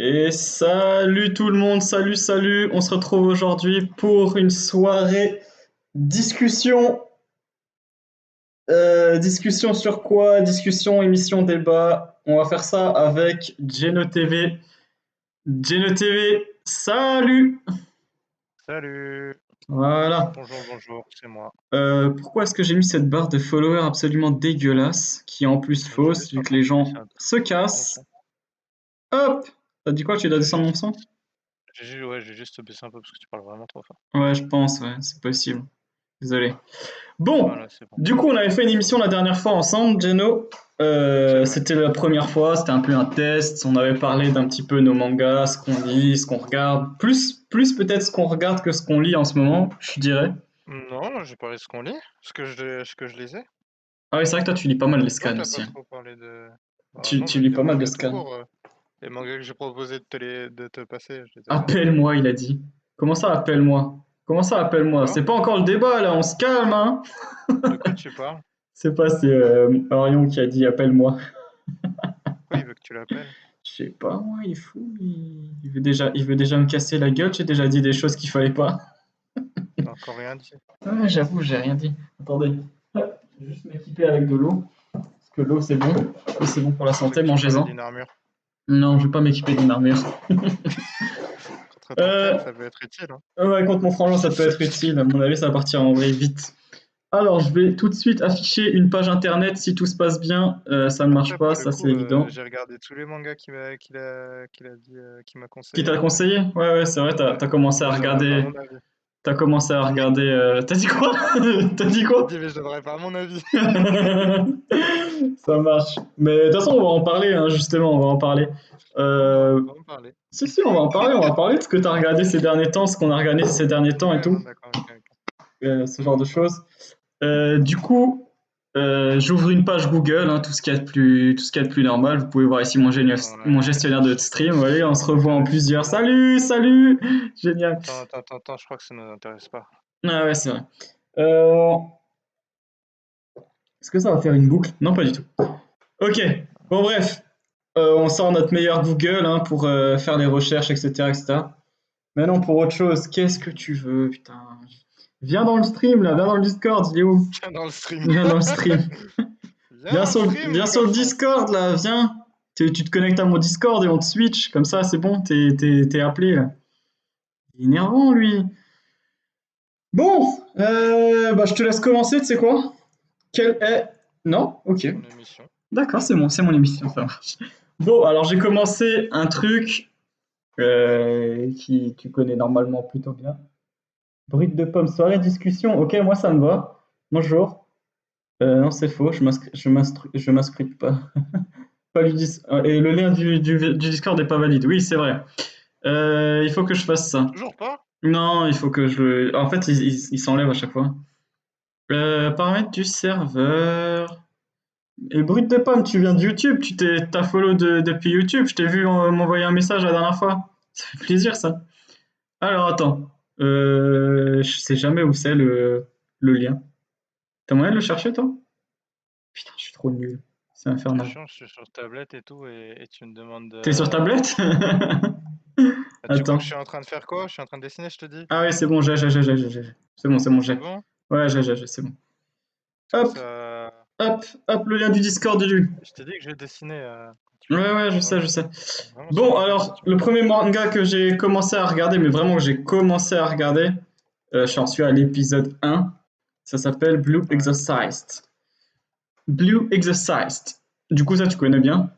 Et salut tout le monde, salut, salut. On se retrouve aujourd'hui pour une soirée discussion. Discussion sur quoi? Discussion, émission, débat. On va faire ça avec Geno TV. Geno TV, salut! Salut! Voilà. Bonjour, bonjour, c'est moi. Pourquoi est-ce que j'ai mis cette barre de followers absolument dégueulasse, qui est en plus J'ai fausse, juste vu que les entendu baisser gens un se ton cassent? son. Hop! T'as dit quoi? Tu dois J'ai descendre mon juste, son? j'ai juste baissé un peu parce que tu parles vraiment trop fort. Ouais, je pense, ouais, c'est possible. Désolé. Bon, Voilà, c'est bon. du coup, on avait fait une émission la dernière fois ensemble, Geno. C'est vrai. C'était la première fois, c'était un peu un test. On avait parlé d'un petit peu nos mangas, ce qu'on lit, ce qu'on regarde. Plus peut-être ce qu'on regarde que ce qu'on lit en ce moment, je dirais. Non, j'ai parlé de ce qu'on lit, ce que je lisais. Ah oui, c'est vrai que toi, tu lis pas mal les Toi, scans t'as aussi, pas hein. trop parlé de. Ah Tu, non, tu mais lis des pas mal de mangas tout scans. court. Les mangas que j'ai proposé de te passer, je les ai pas lus. Appelle-moi, il a dit. Comment ça, appelle-moi? Comment ça, appelle-moi? Quoi? C'est pas encore le débat, là, on se calme, hein? De quoi tu parles? C'est pas, c'est Orion qui a dit appelle-moi. Pourquoi il veut que tu l'appelles? Je sais pas, moi, il est fou. Il veut déjà me casser la gueule. J'ai déjà dit des choses qu'il fallait pas. T'as encore rien dit. Ah, j'avoue, j'ai rien dit. Attendez. Hop, je vais juste m'équiper avec de l'eau. Parce que l'eau, c'est bon. L'eau, c'est bon pour la Je pensais santé, que tu parlais mangez-en. d'une armure. Non, je vais pas m'équiper d'une armure. Contre ton Euh, frère, ça peut être utile, hein. ouais, contre mon frangin, ça peut être utile. À mon avis, ça va partir en vrai vite. Alors, je vais tout de suite afficher une page internet si tout se passe bien. Ça ne marche Après, pas, pour le ça c'est coup, évident. j'ai regardé tous les mangas qu'il a dit, qu'il m'a Qui conseillé t'a là. conseillé? Ouais, ouais, c'est vrai, t'as Ouais. t'as commencé à Mais je donnerai pas regarder. mon avis. T'as commencé à regarder. T'as dit quoi? T'as dit J'ai quoi? dit, mais je donnerai pas mon avis. Ça marche. Mais de toute façon, on va en parler, hein, justement, on va en parler. Non, non, on va Euh, pas en parler. si, on va en parler de ce que tu as regardé ces derniers temps, ce qu'on a regardé ces derniers temps et Ouais, tout, non, d'accord, ok, ok. ce On va genre de en parler. choses. Du coup, j'ouvre une page Google, hein, tout ce qu'il y a de plus normal. Vous pouvez voir ici mon Ouais, gestionnaire de stream. Vous voyez, on se revoit en intéresse plusieurs. pas. Salut, salut! Génial. Attends, je crois que ça nous intéresse pas. Ah ouais, c'est vrai. Euh, Est-ce que ça va faire une boucle? Non, pas du tout. Ok, bon bref, on sort notre meilleur Google hein, pour faire les recherches, etc., etc. Maintenant, pour autre chose, qu'est-ce que tu veux, putain? Viens dans le stream, là, viens dans le Discord, il est où? Viens dans le stream. Viens dans le stream. Viens Viens dans le sur, stream, viens mon sur le garçon. Discord, là, viens. Tu te connectes à mon Discord et on te switch, comme ça, c'est bon, t'es appelé, là. Il est énervant, lui. Bon, bah, je te laisse commencer, tu sais quoi? Quel est... Non? Ok. Ton émission. D'accord, c'est mon émission, ça marche. Bon, alors j'ai commencé un truc qui tu connais normalement plutôt bien. Brut de pomme, soirée, discussion. Ok, moi ça me va. Bonjour. Non, c'est faux, je m'inscris pas. Pas et le lien du Discord n'est pas valide. Oui, c'est vrai. Il faut que je fasse ça. Toujours pas? Non, il faut que je. En fait, il s'enlève à chaque fois. Paramètres du serveur. Et brut de pomme, tu viens de YouTube, t'as follow depuis YouTube. Je t'ai vu m'envoyer un message la dernière fois. Ça fait plaisir ça. Alors attends, je sais jamais où c'est le lien. T'as moyen de le chercher toi? Putain, je suis trop nul. C'est C'est infernal. chiant, je suis sur tablette et tout, et tu me demandes T'es sur de... tablette? Ah, tu crois que je Attends. suis en train de faire quoi? Je suis en train de dessiner, je te dis. Ah oui, c'est bon, j'ai. C'est bon, C'est j'ai. bon? Ouais, j'ai, c'est bon. Est-ce que Hop, ça... hop, le lien du Discord, du. Je t'ai dit que je dessinais. Ouais, ouais, je sais, Vraiment, je sais. vraiment sur Bon, tablette si alors, tu veux. le premier manga que j'ai commencé à regarder, mais vraiment que j'ai commencé à regarder, j'en suis à l'épisode 1. Ça s'appelle Blue Ouais. Exorcised. Blue Exorcised. Du coup, ça, tu connais bien,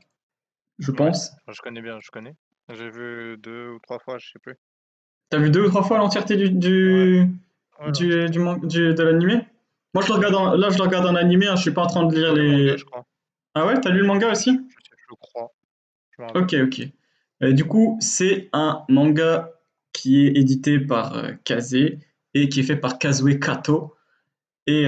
je Ouais. pense. Enfin, je connais bien, je connais. J'ai vu 2 ou 3 fois, je sais plus. T'as vu 2 ou 3 fois l'entièreté du, Ouais, du, ouais, du, l'entièreté. du, man- du- de l'animé? Moi, Ouais. là, je le regarde en animé, hein, je suis pas en train de J'ai lire lu le manga, les. je crois. Ah ouais, t'as lu le manga aussi? Je crois. Je me rappelle Ok, plus. ok. Du coup, c'est un manga qui est édité par Kaze et qui est fait par Kazue Kato. Et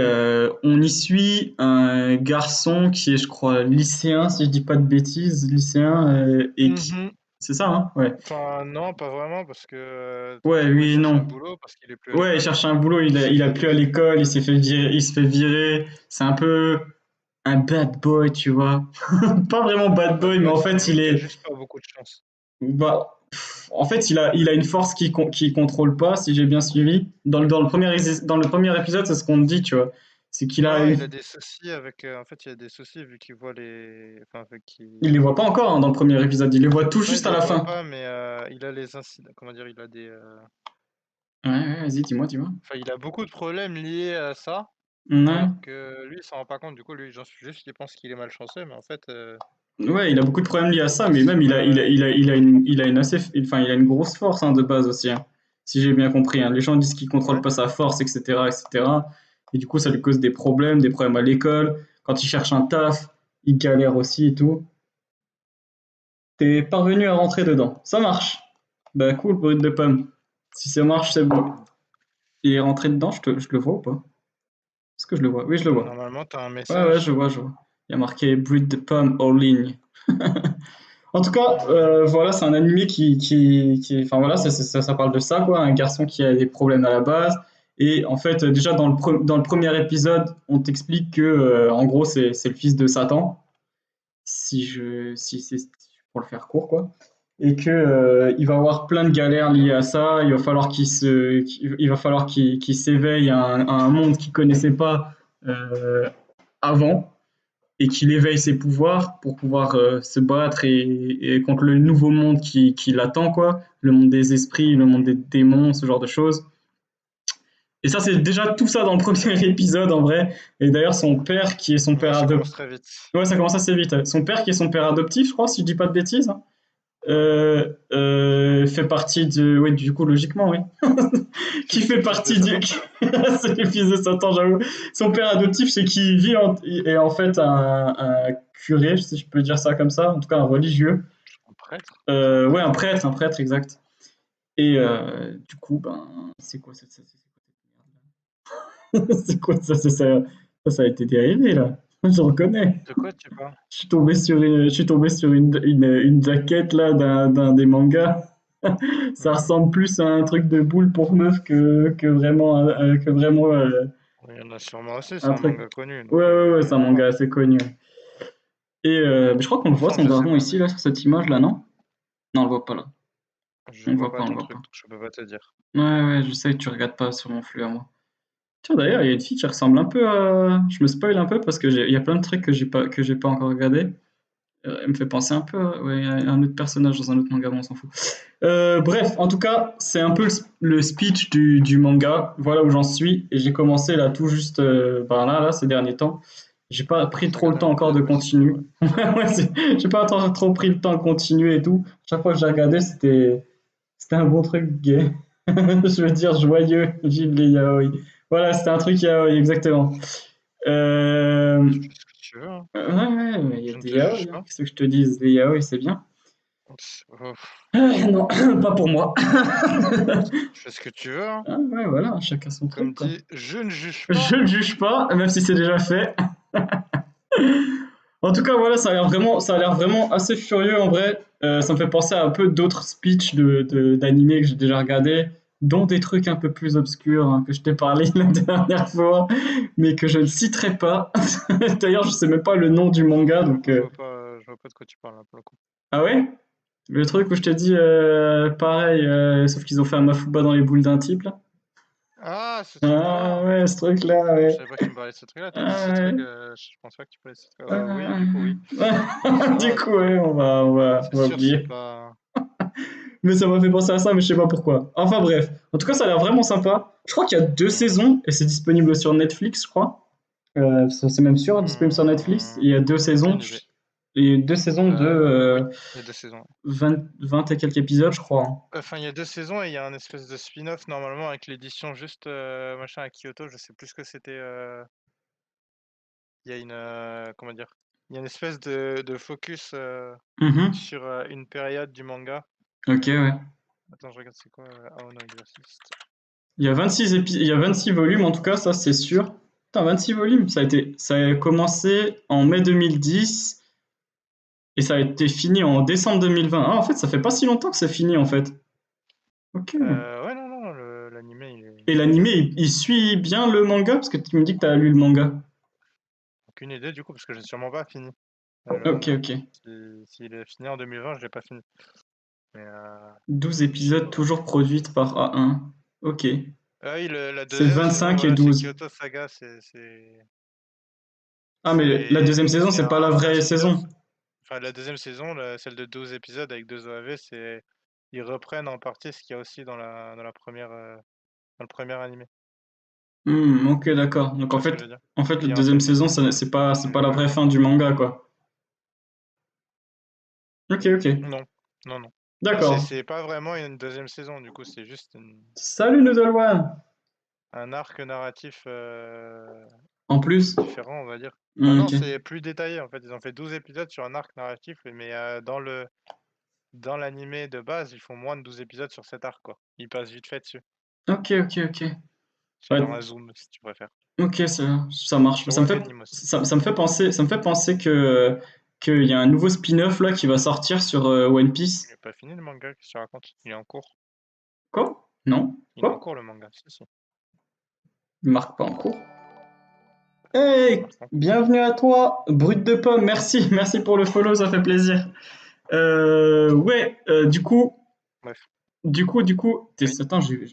on y suit un garçon qui est, je crois, lycéen, si je dis pas de bêtises, lycéen, et qui... Mhm. C'est ça, hein? Ouais. Enfin, non, pas vraiment, parce que Ouais, du coup, il oui et cherche un non. boulot parce qu'il est plus à Ouais, il l'école. cherche un boulot, Il s'est il a fait plus à virer. l'école, il se fait virer. C'est un peu un bad boy, tu vois. Pas vraiment Un bad bad boy, mais boy, en c'est un fait, mec il qui a est... juste pas beaucoup de chance. Bah, en fait, il a une force qui contrôle pas, si j'ai bien suivi. Dans le premier épisode, c'est ce qu'on te dit, tu vois. C'est qu'il a Non, une... il a des soucis avec. En fait, il y a des soucis vu qu'il voit les. Enfin, vu Il qu'il. les voit pas encore hein, dans le premier épisode, il les voit tout Non, il juste à les la voit fin. pas, mais il a les incidents. Comment dire, il a des. Ouais, ouais, vas-y, dis-moi, dis-moi. Enfin, il a beaucoup de problèmes liés à ça, Ouais. alors que lui, il s'en rend pas compte. Du coup, lui, j'en suis juste, il pense qu'il est malchanceux, mais en fait, Ouais, il a beaucoup de problèmes liés à ça, mais même ouais, ouais, il est il malchanceux. a une assez, enfin, il a une grosse force hein, de base aussi, hein, si j'ai bien compris. Hein. Les gens disent qu'il contrôle Ouais. pas sa force, etc., etc. Et du coup, ça lui cause des problèmes à l'école. Quand il cherche un taf, il galère aussi et tout. T'es parvenu à rentrer dedans. Ça marche. Bah cool, brut de pomme. Si ça marche, c'est bon. Il est rentré dedans, je le vois ou pas? Est-ce que je le vois? Oui, je le vois. Normalement, t'as un Ouais, ouais, message. je vois. Il y a marqué brut de pomme en ligne. En tout cas, voilà, c'est un animé enfin voilà, ça parle de ça, quoi, un garçon qui a des problèmes à la base. Et en fait, déjà dans le premier épisode, on t'explique que, en gros, c'est le fils de Satan, si c'est pour le faire court, quoi. Et que il va avoir plein de galères liées à ça. Il va falloir qu'il s'éveille à un monde qu'il connaissait pas euh, avant et qu'il éveille ses pouvoirs pour pouvoir se battre et contre le nouveau monde qui l'attend, quoi. Le monde des esprits, le monde des démons, ce genre de choses. Et ça, c'est déjà tout ça dans le premier épisode, en vrai. Et d'ailleurs, son père, qui est son Ouais, père ça commence adoptif. très vite. Ouais, ça commence assez vite. Son père, qui est son père adoptif, je crois, si je dis pas de bêtises, hein, Ouais. fait partie de. Oui, du coup, logiquement, oui. Qui C'est fait le fils de partie du. Satan. C'est le fils de Satan, j'avoue. Son père adoptif, c'est qui est en fait un curé, si je peux dire ça comme ça, en tout cas un religieux. Un prêtre? C'est un Ouais, prêtre? un prêtre, exact. Et du coup, ben, c'est quoi c'est quoi ça, ça a été dérivé là. Je reconnais. De quoi tu parles? Je suis tombé sur une jaquette là d'un des mangas. Ça Mhm. ressemble plus à un truc de boule pour meuf que vraiment Il y en a sûrement aussi, c'est un un truc. manga connu, Ouais, donc ouais, il ouais, doit y c'est en un manga avoir. assez connu. Et mais je crois qu'on le Au voit fond, son je sais dragon pas, ici, mais là, sur cette image là, non? Non, on le voit pas là. je On le vois voit pas pas, on le ton voit truc, pas. donc je peux pas te dire. Ouais, ouais, je sais que tu regardes pas sur mon flux à moi. Tiens, d'ailleurs, il y a une fille qui ressemble un peu à. Je me spoil un peu parce que il y a plein de trucs que j'ai pas encore regardé. Elle me fait penser un peu ouais, à un autre personnage dans un autre manga, mais on s'en fout. Bref, en tout cas, c'est un peu le speech du manga. Voilà où j'en suis. Et j'ai commencé là tout juste là, ces derniers temps. J'ai pas pris T'as trop le regardé temps un encore de deuxième épisode, continuer. ouais. Ouais, j'ai pas trop pris le temps de continuer et tout. Chaque fois que j'ai regardé, c'était un bon truc gay. Je veux dire joyeux, vive les yaoi. Voilà, c'était un truc yaoi, exactement. Euh, Tu fais ce que tu veux, hein. ouais, mais il y a Je ne des te juge yaoi, hein. pas. Qu'est-ce que je te dis? Les yaoi, c'est bien. Oh, Non, pas pour moi. tu fais ce que tu veux, hein. Ah, ouais, voilà, chacun son Comme truc, quoi. dit, je ne juge Je pas. ne juge pas, même si c'est déjà fait. En tout cas, voilà, ça a l'air vraiment assez furieux en vrai. Ça me fait penser à un peu d'autres speeches d'animés que j'ai déjà regardés, dont des trucs un peu plus obscurs hein, que je t'ai parlé la dernière fois, mais que je ne citerai pas. D'ailleurs, je sais même pas le nom du manga, donc. Je vois pas de quoi tu parles, là, pour le coup. Ah ouais? Le truc où je t'ai dit pareil, sauf qu'ils ont fait un Mafuba dans les boules d'un type là. Ah, ce Ah truc-là! ouais, ce truc-là, Je ouais. savais pas que tu me parlais de ce truc-là. T'as dit ce Ah truc, ouais. je pense pas que tu parlais de ce truc. Oui, du coup, oui. Ah, Ça du va, coup, ouais, c'est on va sûr, c'est oublier. pas. Mais ça m'a fait penser à ça, mais je sais pas pourquoi. Enfin bref. En tout cas, ça a l'air vraiment sympa. Je crois qu'il y a deux Hmm. saisons et c'est disponible sur Netflix, je crois. C'est même sûr, disponible sur Netflix. Il y a deux saisons. Aucune idée. Et deux saisons de Oui, il y a deux saisons. 20 et quelques épisodes, je crois. Enfin, il y a deux saisons et il y a un espèce de spin-off normalement avec l'édition juste machin à Kyoto. Je sais plus ce que c'était. Il y a une comment dire? Il y a une espèce de focus Mhm. sur une période du manga. Ok, ouais. Attends, je regarde c'est quoi Ao no Exorcist. Il y a 26 volumes, en tout cas, ça c'est sûr. Putain, 26 volumes, ça a commencé en mai 2010 et ça a été fini en décembre 2020. Ah, en fait, ça fait pas si longtemps que c'est fini, en fait. Ok. Ouais, non, non, l'animé, il est. Et l'animé, il suit bien le manga? Parce que tu me dis que t'as lu le manga. Aucune idée du coup, parce que j'ai sûrement pas fini le Ok, manga. ok. S'il est fini en 2020, je l'ai pas fini. Mais 12 je sais épisodes pas. toujours produites par A1. Ok. Ah oui, la C'est deuxième saison, 25 et voilà, c'est 12. Kyoto Saga, Ah, mais la deuxième saison, c'est pas la c'est un vraie spin-off. saison. Enfin, la deuxième saison, celle de 12 épisodes avec deux OAV, ils reprennent en partie ce qu'il y a aussi dans la première, dans le premier animé. Ok, d'accord. Donc Tu vois ce que je veux dire? en fait, la Il y a un deuxième surplus. saison, c'est pas la vraie fin du manga, quoi. Ok, ok. Non, non, non. Enfin, D'accord. c'est pas vraiment une deuxième saison, du coup, c'est juste Salut Noodle One! un arc narratif En plus? différent, on va dire. Enfin, non, Ok. c'est plus détaillé en fait. Ils ont fait 12 épisodes sur un arc narratif, mais dans l'animé de base, ils font moins de 12 épisodes sur cet arc, quoi. Ils passent vite fait dessus. Ok, ok, ok. C'est Ouais, genre un zoom, si tu préfères. ok, ça marche. Sur Wakanim aussi. Ça me fait penser qu'il y a un nouveau spin-off là qui va sortir sur One Il Piece. n'est pas fini le manga, qu'est-ce que tu racontes? Il est en cours. Quoi? Non? Il est en Quoi? cours le manga, si, si. Il marque pas en cours. Il Hey! marque en cours. Bienvenue à toi, Brut de Pomme, merci, merci pour le follow, ça fait plaisir. Ouais, Bref, du coup, oui. attends, j'ai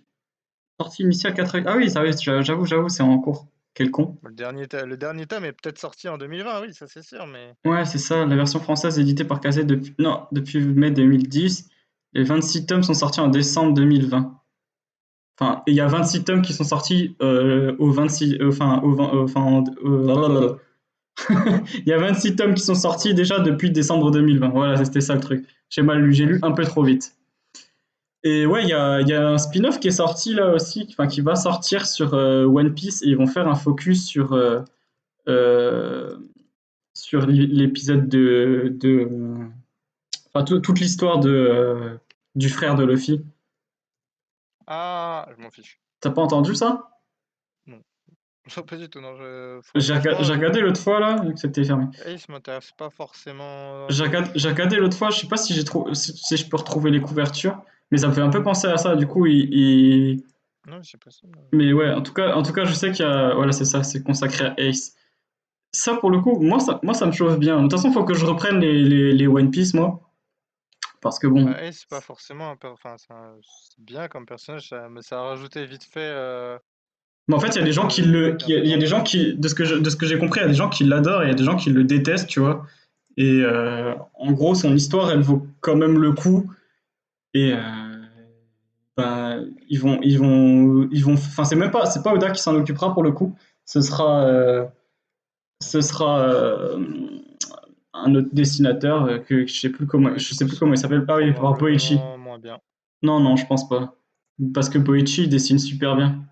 sorti initial 4. Ah oui, ça oui, j'avoue, c'est en cours. Quel con. Le dernier tome est peut-être sorti en 2020, oui, ça c'est sûr, mais. Ouais, c'est ça, la version française éditée par Kazé depuis, non, depuis mai 2010. Les 26 tomes sont sortis en décembre 2020. Enfin, il y a 26 tomes qui sont sortis au 26, enfin, au 20, lalalala. Il y a 26 tomes qui sont C'est pas sortis bon. déjà depuis décembre 2020. Voilà, c'était ça le truc. J'ai mal lu, j'ai Ouais, lu c'est un pas peu bon. trop vite. Et ouais, il y a un spin-off qui est sorti là aussi, enfin qui va sortir sur One Piece et ils vont faire un focus euh, sur l'épisode enfin toute l'histoire du frère de Luffy. Ah, je m'en fiche. T'as pas entendu ça? Non. Pas du tout, non. Franchement, J'ai regardé l'autre fois là, vu que c'était fermé. Ace m'intéresse pas forcément de ouf. J'ai regardé l'autre fois, je sais pas si si je peux retrouver les couvertures, mais ça me fait un peu penser à ça. Du coup, Non, c'est possible. mais ouais, en tout cas, je sais qu'il y a, voilà, c'est ça, c'est consacré à Ace. Ça, pour le coup, moi, ça me chauffe bien. De toute façon, faut que je reprenne les One Piece, moi, parce que bon. Bah, Ace, c'est pas forcément enfin, c'est bien comme personnage, mais ça a rajouté vite fait Mais en fait, il y a des gens il y a des gens qui, de ce que j'ai compris, il y a des gens qui l'adorent et il y a des gens qui le détestent, tu vois. Et en gros, son histoire, elle vaut quand même le coup. Et ben, enfin, c'est pas Oda qui s'en occupera pour le coup. Ce sera, ce Mhm. sera un autre dessinateur que Ouais, je du sais coup, plus ce comment il sera s'appelle. Ah oui, par Boichi. probablement moins bien. Non, non, je pense pas. Parce que Boichi il dessine super bien.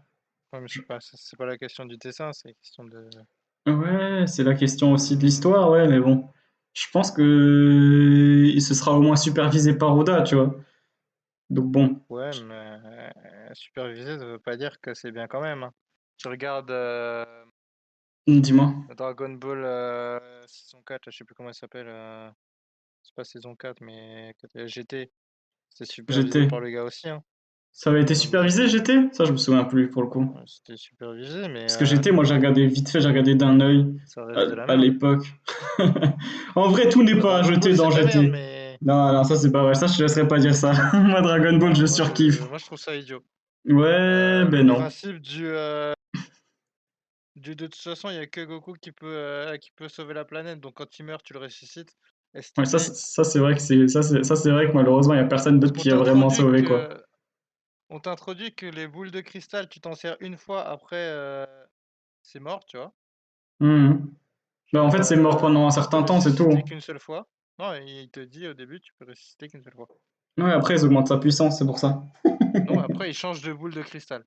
Ouais, mais c'est pas la question du dessin, c'est la question de. Ouais, c'est la question aussi de l'histoire, ouais, mais bon. Je pense que ce sera au moins supervisé par Oda, tu vois. Donc bon, Ouais, mais superviser, ça veut pas dire que c'est bien quand même, hein. Tu regardes dis-moi. Dragon Ball saison 4, là, je sais plus comment elle s'appelle. C'est pas saison 4, mais GT. C'est supervisé GT. par le gars aussi, hein. Ça avait été Donc, supervisé, GT? Ça, je me souviens plus pour le coup. ouais, c'était supervisé, mais Parce que GT, moi, j'ai regardé vite fait, j'ai regardé d'un œil ça reste de la à merde. l'époque. En vrai, tout n'est Bah, pas à Dragon jeter Ball, c'est dans de la merde, GT. mais. Non, non, ça c'est pas vrai, ça je te laisserai pas dire ça. Moi, Dragon Ball, je Ah, surkiffe. moi, je trouve ça idiot. Ouais, Le ben non. principe de toute façon, il y a que Goku qui peut sauver la planète. Donc, quand il meurt, tu le ressuscites. Ouais, STP. ça c'est vrai que ça c'est vrai que malheureusement, il y a personne Parce d'autre qu'on qui a vraiment t'introduit sauvé quoi. que les boules de cristal, tu t'en sers une fois, après, c'est mort, tu vois. Mhm. Bah, en Genre, fait, c'est mort pendant un tu peux certain temps, c'est ressusciter tout. qu'une seule fois. Non, il te dit au début, tu peux ressusciter qu'une seule fois. Ouais, après, ils augmentent sa puissance, c'est pour ça. Non, après, il change de boule de cristal.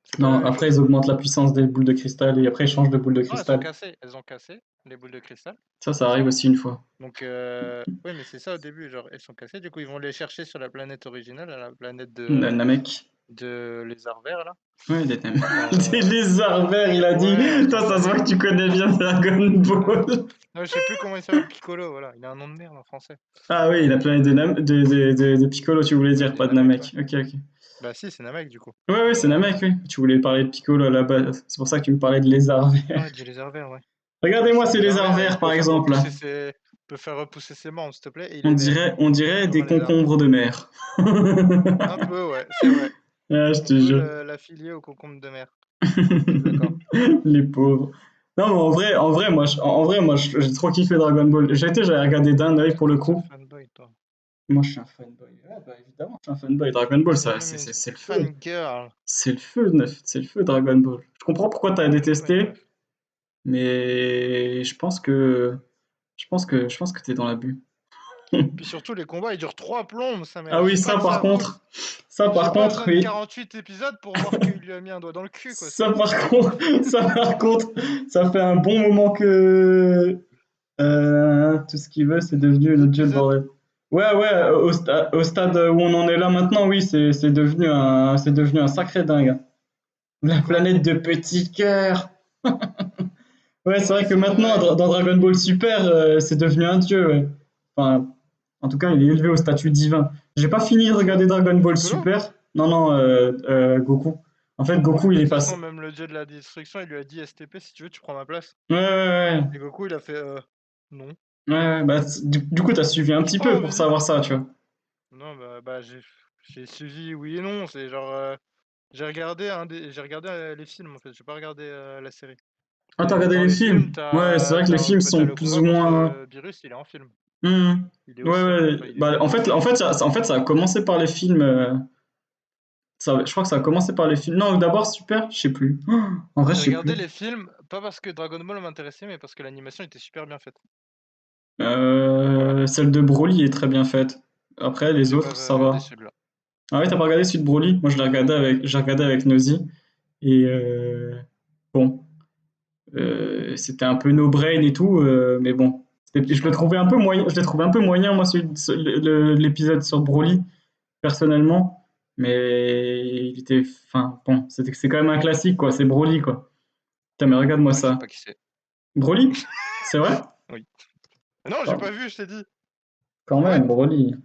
C'est pas la Non, même après, chose. ils augmentent la puissance des boules de cristal et après, ils changent de boule de Non, elles ont cristal. cassé. Elles ont cassé les boules de cristal. Ça arrive aussi une fois. Donc, oui, mais c'est ça au début. Genre, elles sont cassées. Du coup, ils vont les chercher sur la planète originale, à la planète Namek. de lézard vert, là. Ouais, des Euh, lézards verts, il a dit. ouais, un Toi, truc ça se voit que horrible. tu connais bien Dragon Ball. Non, je sais plus comment il s'appelle, Piccolo, voilà. Il a un nom de merde en français. Ah oui, la planète de Piccolo, tu voulais Ouais, dire, de pas de Namek, ouais. Namek. Ok, ok. Bah si, c'est Namek, du coup. Ouais, ouais, c'est Namek, oui. Tu voulais parler de Piccolo à la base. C'est pour ça que tu me parlais de lézards verts. Ouais, du lézard vert, ouais. Bah, Regardez-moi c'est le ces lézard lézards vert, il verts, peut par faire exemple. repousser peut faire repousser ses membres, s'il te plaît, et il On est vert, dirait, on dirait comme des un lézard. concombres de mer. Un peu, ouais, c'est vrai. Ah, je On te peut jure. l'affilier au concombre de mer. Je suis d'accord. Les pauvres. Non, mais j'ai trop kiffé Dragon Ball. J'avais regardé d'un œil Parce pour que le t'es un coup. fanboy, toi. Moi, je suis un fanboy. Ouais, bah, évidemment, je suis un fanboy. Dragon Ball, T'es ça, même une c'est le feu. fangirl. C'est le feu, neuf. C'est le feu, Dragon Ball. Je comprends pourquoi t'as C'est quoi une détesté, meuf? mais je pense que t'es dans l'abus. Puis surtout, les combats, ils durent 3 plombes, sa mère. Ah oui, J'ai pas de cerveau. ça J'ai par pas contre, besoin de oui. 48 épisodes pour voir qu'il lui a mis un doigt dans le cul, quoi. Ça C'est par bon. contre, ça par contre, ça fait un bon moment que tout ce qu'il veut, c'est devenu Les notre jeu de épisodes. bordel. Ouais, ouais, au stade où on en est là maintenant, oui, c'est devenu un sacré dingue. La Quoi? planète de petits cœurs. Ouais, c'est Ouais, vrai que c'est maintenant, vrai. dans Dragon Ball Super, c'est devenu un dieu. Ouais. Enfin, en tout cas, il est élevé au statut divin. J'ai pas fini de C'est vrai? regarder Dragon Ball Piccolo? Super. Non, non, Goku. En fait, Ouais, Goku, il mais est de toute passé. façon, même le dieu de la destruction, il lui a dit STP, si tu veux, tu prends ma place. Ouais, ouais, Et Goku, il a fait non. ouais. Ouais, bah, du coup, t'as suivi un J'ai petit pas peu pour envie. savoir ça, tu vois. Non, bah j'ai suivi oui et non. C'est genre. J'ai regardé les films en fait, j'ai pas regardé la série. Ah, t'as Et regardé dans les les films, films? Ouais, c'est vrai que les films t'as sont le plus combat ou contre moins. Beerus, il est en film. Hmm. Il est au Ouais, film. ouais. Enfin, il est Bah, dans la série. ça a commencé par les films. Je crois que ça a commencé par les films. Non, d'abord Super, je sais plus. En vrai, je J'ai sais regardé plus. les films, pas parce que Dragon Ball m'intéressait, mais parce que l'animation était super bien faite. Voilà. Celle de Broly est très bien faite. Après, les J'ai pas autres, ça regardé va. celui-là. Ah ouais, t'as pas regardé celui de Broly? Moi, j'ai regardé avec Nosy. Et bon, c'était un peu no brain et tout, mais bon. Je le Sur trouvais un peu moyen, je l'ai trouvé un peu moyen, moi, l'épisode sur Broly, personnellement. Mais il était, enfin, bon, c'est quand même un classique, quoi. C'est Broly, quoi. Putain, mais regarde-moi Ouais, je sais ça. pas qui c'est. Broly? C'est vrai? Oui. Non, j'ai Quand, pas vu, je t'ai dit. quand What? même, Broly. Ah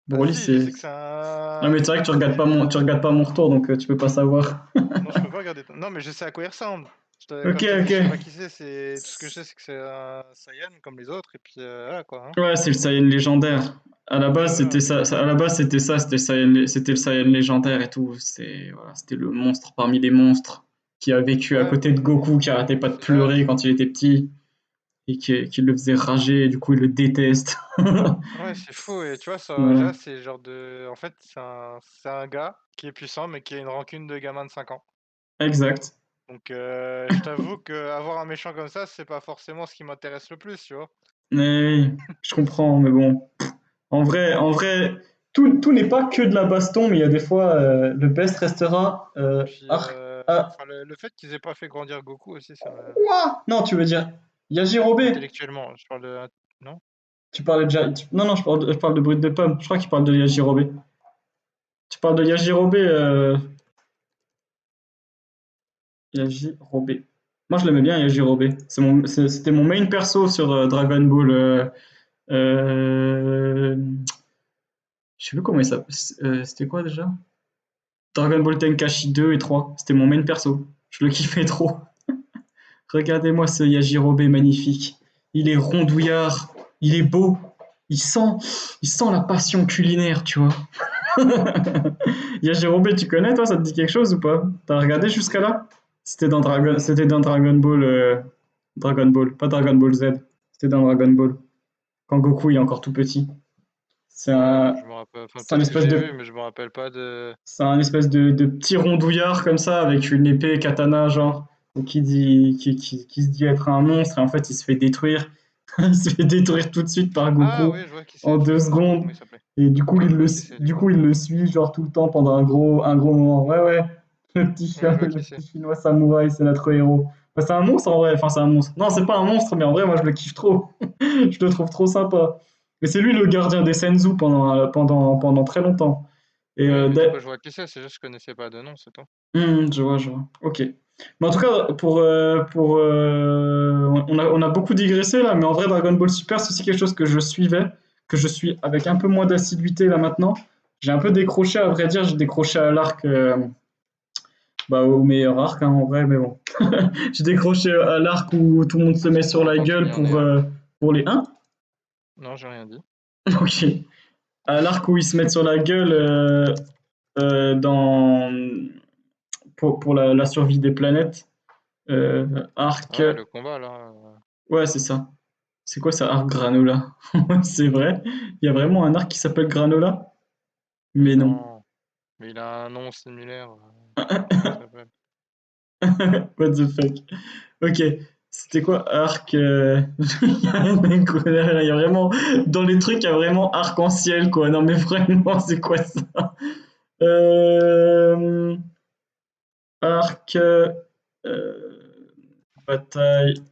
Broly, si, je c'est. sais que c'est Non, mais un. c'est vrai que tu regardes pas mon retour, donc tu peux pas savoir. Non, je peux pas regarder. Non, mais je sais à quoi il ressemble. Ok, Quand je te dis ok. je sais pas qui c'est tout ce que je sais, c'est que c'est un Saiyan comme les autres, et puis voilà quoi. Hein. Ouais, c'est le Saiyan légendaire. À la base, Voilà, c'était un mec. à la base, c'était le Saiyan légendaire et tout. Voilà, c'était le monstre parmi les monstres qui a vécu à Ouais, côté de mais Goku, qui arrêtait pas de c'est là, pleurer quand il était petit et qui le faisait rager, et du coup, il le déteste. ouais, c'est fou, et tu vois, ça, Voilà. déjà, c'est le genre de. En fait, c'est un gars qui est puissant, mais qui a une rancune de gamin de 5 ans. Exact. Donc, je t'avoue que avoir un méchant comme ça, c'est pas forcément ce qui m'intéresse le plus, tu vois. Mais je comprends, mais bon. En vrai, tout n'est pas que de la baston, mais il y a des fois, le best restera Puis, ah, enfin, le fait qu'ils aient pas fait grandir Goku aussi, ça me. quoi? Non, tu veux dire Yajirobe? Intellectuellement, je parle de. Non? Tu parlais déjà. Non, non, je parle de Brut de Pomme. Je crois qu'il parle de Yajirobe. Tu parles de Yajirobe, Yajirobe. Moi, je l'aimais bien, Yajirobe. C'était mon main perso sur Dragon Ball. Euh, je sais plus comment il s'appelle. C'était quoi déjà? Dragon Ball Tenkaichi 2 et 3. C'était mon main perso. Je le kiffais trop. Regardez-moi ce Yajirobe magnifique. Il est rondouillard, il est beau, il sent, il sent la passion culinaire, tu vois. Yajirobe, tu connais toi, ça te dit quelque chose ou pas? T'as regardé jusqu'à là? Non. C'était dans Dragon Ball, Dragon Ball, pas Dragon Ball Z. C'était dans Dragon Ball. Quand Goku il est encore tout petit. C'est Ouais, un, je me rappelle. Enfin, c'est un peut-être que espèce j'ai de, vu, mais je me rappelle pas de. c'est un espèce de petit rondouillard comme ça avec une épée katana genre, et qui se dit être un monstre et en fait il se fait détruire. Il se fait détruire tout de suite par Ah Goku oui, je vois qui en c'est. deux Je me rappelle pas secondes. comment il s'appelait. Et du coup, Ouais, je vois qui c'est, du du coup. coup, il le suit genre tout le temps pendant un gros moment. Ouais, ouais. Le petit Ouais, chien, je vois le qui c'est. petit chinois samouraï, c'est notre héros. Bah, c'est un monstre en vrai. Enfin, c'est un monstre. Non, c'est pas un monstre, mais en vrai, moi, je le kiffe trop. Je le trouve trop sympa. Et c'est lui le gardien des Senzu pendant très longtemps. Et Oui, mais du coup, je vois qui c'est juste que je connaissais pas de nom, c'est tout. je vois, je vois. Ok. Mais en tout cas, on a beaucoup digressé là, mais en vrai, Dragon Ball Super, c'est aussi quelque chose que je suivais, que je suis avec un peu moins d'assiduité là maintenant. J'ai un peu décroché, à vrai dire, j'ai décroché à l'arc, bah, au meilleur arc hein, en vrai, mais bon. J'ai décroché à l'arc où tout le monde se met C'est sur trop la longtemps que tu gueule dis un meilleur. pour les 1. Non, j'ai rien dit. Ok. À l'arc où ils se mettent sur la gueule dans pour la survie des planètes. Arc. Ouais, le combat là. Ouais, c'est ça. C'est quoi ça, arc granola? C'est vrai? Il y a vraiment un arc qui s'appelle granola? Mais Mais non. non. Mais il a un nom similaire. Comment il s'appelle? What the fuck? Ok. C'était quoi arc Il y a un mec, il y a vraiment dans les trucs il y a vraiment arc-en-ciel quoi. Non mais vraiment c'est quoi ça? Euh, Arc bataille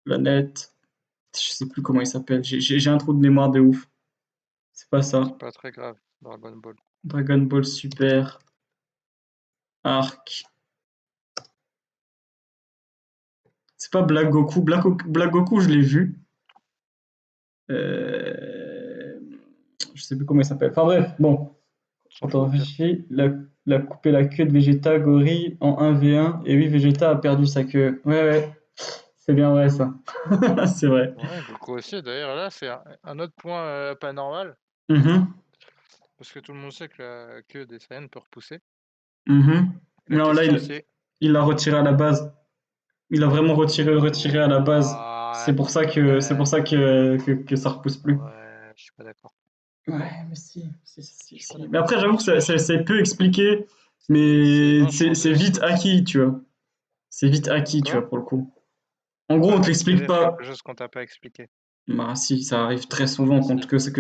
planète. Je sais plus comment il s'appelle. J'ai un trou de mémoire de ouf. C'est pas ça. C'est pas très grave. Dragon Ball. Dragon Ball Super arc. C'est pas Black Goku. Black Goku, je l'ai vu. Euh, je sais plus comment il s'appelle. Enfin bref, bon. S'en Quand on fout au pire. réfléchit, la couper la queue de Vegeta Gorille en 1v1. Et oui, Vegeta a perdu sa queue. Ouais, ouais. C'est bien vrai ça. C'est vrai. Ouais, Goku aussi. D'ailleurs, là, c'est un autre point pas normal. Mhm, Parce que tout le monde sait que la queue des Saiyans peut repousser. mhm. La Non, là, question c'est. il l'a retiré à la base. Il a vraiment retiré à la base. Ouais, C'est pour ça que ça repousse plus. ouais, je suis pas d'accord. Ouais, mais si, si, Je si, suis pas si. Mais d'accord. après, j'avoue que Parce que c'est peu expliqué, mais non, je pense c'est déjà vite acquis, tu vois. C'est vite acquis, tu quoi? vois, pour le coup. En gros, on te l'explique Acquérir pas. quelque chose qu'on t'a pas expliqué. Bah si, ça arrive très souvent Bah si. que ça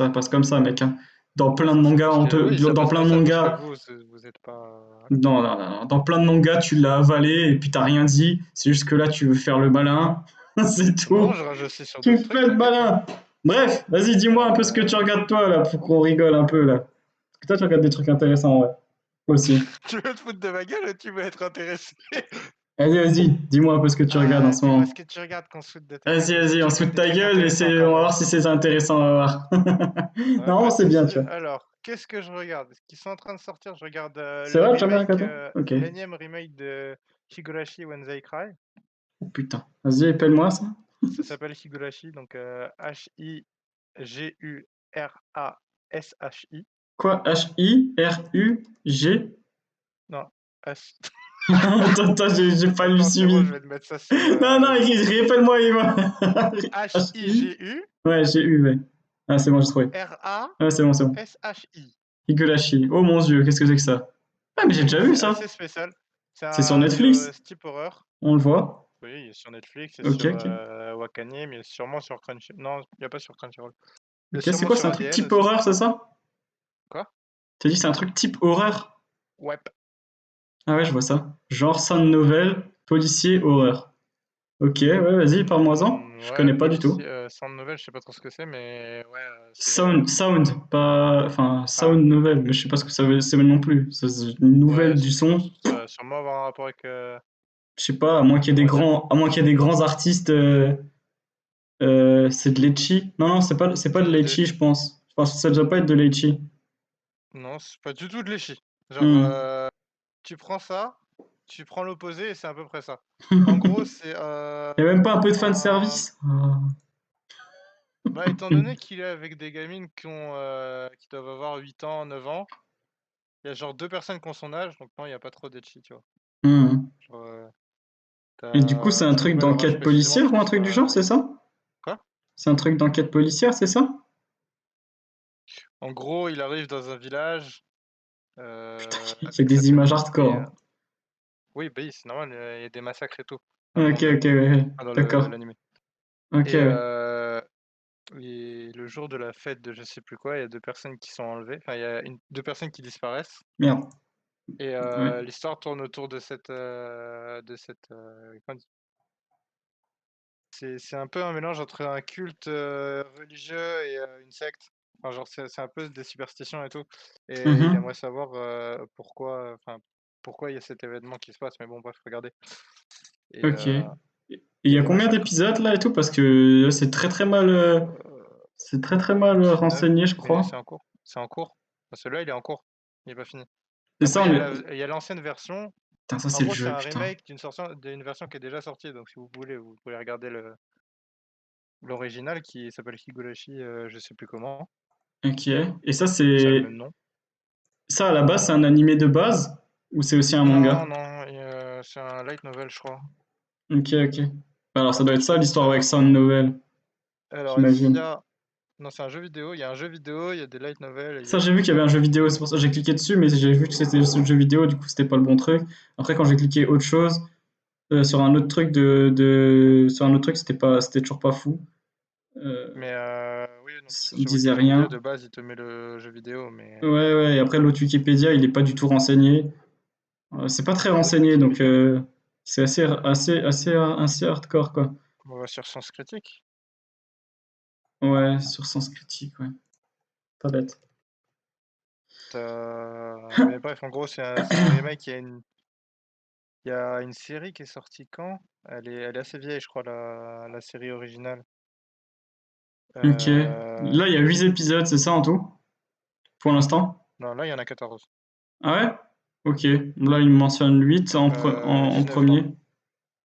passe comme ça, mec, hein. Dans plein de Ça c'est mangas, parce que oui, ça dans passe plein comme de ça parce que mangas, vous êtes pas. non, non, non, non. Dans plein de mangas, tu l'as avalé et puis t'as rien dit. C'est juste que là, tu veux faire le malin. C'est Non, tout. je rage aussi sur Tu d'autres fais trucs, le t'inquiète, hein. malin. Bref, vas-y, dis-moi un peu ce que tu regardes toi là, pour qu'on rigole un peu là. Parce que toi, tu regardes des trucs intéressants, ouais. Aussi. Tu veux te foutre de ma gueule ou tu veux être intéressé? Vas-y, vas-y, dis-moi un peu ce que tu regardes en Ah, ce dis-moi ce moment. que tu regardes qu'on se foute de ta Vas-y, gueule. Est-ce que vas-y, tu on se fout regardes de des ta trucs gueule et intéressants on quand va même? voir si c'est intéressant, on va voir. Ouais, Non, pas de c'est bien, souci. tu vois. Alors, qu'est-ce que je regarde? Ce qui sont en train de sortir, je regarde C'est le vrai, tu as bien remake, regardé? Ok. l'énième remake de Higurashi When They Cry. Oh putain. Vas-y, appelle-moi ça. Ça s'appelle Higurashi, donc Higurashi. Quoi? H-I-R-U-G? Non, H. Attends, attends, j'ai pas lu Attends, c'est bon, suivi. je vais te mettre ça sur Non, non, répète-moi, Yvan. H-I? Higu Ouais, j'ai eu, ouais. Ah, c'est bon, j'ai trouvé. Ah, c'est bon, c'est bon. Rashi. Higurashi. Oh mon dieu, qu'est-ce que c'est que ça? Ah, mais j'ai déjà vu C'est ça. assez spécial. C'est C'est sur un Netflix. type horreur. On le voit. Oui, il est sur Netflix, c'est Ok, sur ok. Wakanim, mais sûrement sur Crunchyroll. Non, il n'y a pas sur Crunchyroll. Il est Ok, c'est sûrement quoi? C'est sur un truc ADN type aussi. horreur, c'est ça? Quoi? T'as dit que c'est un truc type horreur? Ouais. Ah ouais, je vois ça. Genre sound novel, policier, horreur. Ok, ouais, vas-y, parle-moi-en. Je Ouais, connais pas du policier, tout. Sound Novel, je sais pas trop ce que c'est, mais ouais, c'est. Sound, pas. Enfin, Ah, sound novel, mais je sais pas ce que ça veut c'est non plus. C'est une nouvelle ouais, du son. ça va sûrement avoir un rapport avec. Je sais pas, à moins qu'il y ait des Comment dire? à moins qu'il y ait des grands artistes. C'est de l'ecchi. Non, non, c'est pas de De... l'ecchi, je pense. Je pense que ça doit pas être de l'ecchi. Non, c'est pas du tout de l'échi. Genre, Hmm. tu prends ça, tu prends l'opposé et c'est à peu près ça. En gros, c'est Y a même pas un peu de un. fanservice? Ah. Bah, étant donné qu'il est avec des gamines qui doivent avoir 8 ans, 9 ans, il y a genre deux personnes qui ont son âge, donc non, il n'y a pas trop d'etchi, tu vois. Hmm. Genre, Et du coup, c'est un je peux truc pas leur âge d'enquête précisément policière parce ou que un c'est truc du pas. genre, c'est ça? Quoi? C'est un truc d'enquête policière, c'est ça? En gros, il arrive dans un village Il y a avec sa des images famille et. hardcore, hein. Oui, bah oui, c'est normal, il y a des massacres et tout dans le Ok, manga. ok, ouais, ouais. Enfin, dans D'accord. l'anime. Ok, Et, ouais. le jour de la fête de je sais plus quoi, il y a deux personnes qui sont enlevées. Enfin, il y a deux personnes qui disparaissent. Merde. Et Ouais. l'histoire tourne autour comment on dit. C'est un peu un mélange entre un culte religieux et une secte. Enfin, genre, c'est un peu des superstitions et tout. Et il Mhm. aimerait savoir pourquoi il y a cet événement qui se passe. Mais bon, bref, regardez. Et Ok. Et il il y y a a des combien massacres. d'épisodes là et tout? Parce que Euh, c'est très mal 19, renseigné, je mais crois. c'est en cours. C'est en cours. Enfin, celui-là, il est en cours. Il n'est pas fini. C'est ça, Après, on est. il y a l'ancienne version. Putain, ça En c'est le gros, c'est jeu, un putain. remake d'une version qui est déjà sortie. Donc, si vous voulez, vous pouvez regarder l'original qui s'appelle Higurashi, je sais plus comment. Ok. Et ça, Ça a le même nom. ça à la base, c'est un animé de base ou c'est aussi un Non, manga? non, c'est un light novel, je crois. Ok, ok. Alors, ça doit être ça l'histoire avec Sound Novel, Alors, il y j'imagine. a... Non, c'est un jeu vidéo. Il y a un jeu vidéo, il y a des light novels et il y Ça, a j'ai tout vu qu'il y avait ça. un jeu vidéo, c'est pour ça que j'ai cliqué dessus, mais j'ai vu que c'était ce jeu vidéo, du coup, c'était pas le bon truc. Après, quand j'ai cliqué autre chose, sur un autre truc sur un autre truc, c'était toujours pas fou. Euh, Mais oui, donc Ça c'est me sur disait Wikipédia, rien. de base, il te met le jeu vidéo, mais... Ouais, ouais, et après, l'autre Wikipédia, il est pas du tout renseigné. C'est pas très L'autre renseigné, donc Wikipédia? c'est assez hardcore, quoi. On va sur Sens Critique. Ouais, sur Sens Critique, ouais. Pas bête. Mais bref, en gros, c'est un remake. Il y a une série qui est sortie quand? Elle est assez vieille, je crois, la série originale. Ok. Euh, Là, il y a 8 épisodes, c'est ça en tout? Pour l'instant? Non, là, il y en a 14. Ah ouais? Ok. Là, il me mentionne 8 en 19, pardon. premier.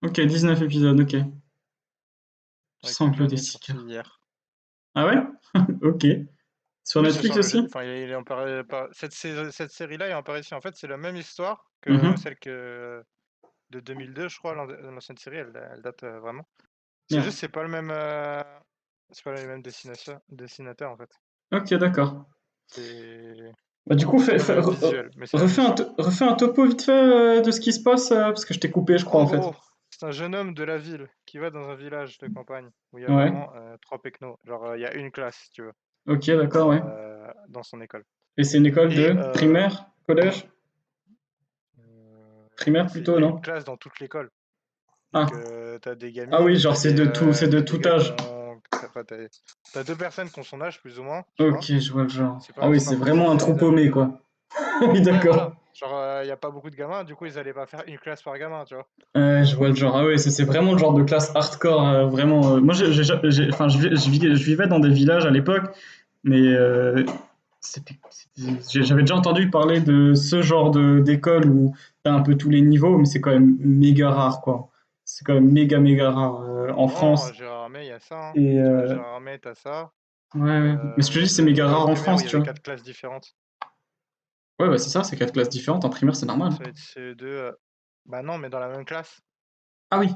Ok, 19 épisodes, ok. Je Ouais, sens que le un peu dernier des est sorti stickers. hier. Ah ouais? Ok. Sur Oui, c'est Netflix sur le... aussi? Enfin, il est en cette série-là est en paru ici. En fait, c'est la même histoire que Mhm. celle de 2002, je crois. L'ancienne série, elle date vraiment. C'est juste, Merde. c'est pas les mêmes dessinateurs, en fait. Ok, d'accord. C'est Bah, du coup, c'est pas le même visuel, mais c'est la même histoire. refais un topo vite fait de ce qui se passe, parce que je t'ai coupé, je crois, En en fait. gros, c'est un jeune homme de la ville qui va dans un village de campagne où il y a Ouais. vraiment trois pecnos. Genre, il y a une classe, si tu veux, Ok, d'accord, ouais. dans son école. Et c'est une école Et de primaire, collège? bah, Primaire il plutôt, y a une non? classe dans toute l'école. Donc, Ah. t'as des Ah oui, gamines, genre c'est de t'as des tout gars âge. enfin, t'as deux personnes qui ont son âge, plus ou moins, tu Ok, vois. je vois le genre. Ah oui, C'est c'est pas vraiment un précisé trou les âges. paumé, quoi. Oui, Ouais, d'accord. voilà. Genre, il y a pas beaucoup de gamins, du coup, ils allaient pas faire une classe par gamin, tu vois. Je vois le genre. Ah oui, c'est vraiment le genre de classe hardcore, vraiment. Moi, enfin, je vivais dans des villages à l'époque, mais j'avais déjà entendu parler de ce genre d'école où t'as un peu tous les niveaux, mais c'est quand même méga rare, quoi. C'est quand même méga rare en Non, à France. Gérard Armé, il y a ça, hein. Et Tu vas à Gérard Armé, t'as ça. ouais, ouais. Mais ce que je dis, c'est J'avais une méga école rare en primaire où il France, y tu avait vois. 4 classes différentes. Ouais, bah c'est ça, c'est quatre classes différentes. En primaire, c'est normal. Ça va être CE2. Bah non, mais dans la même classe. Ah oui,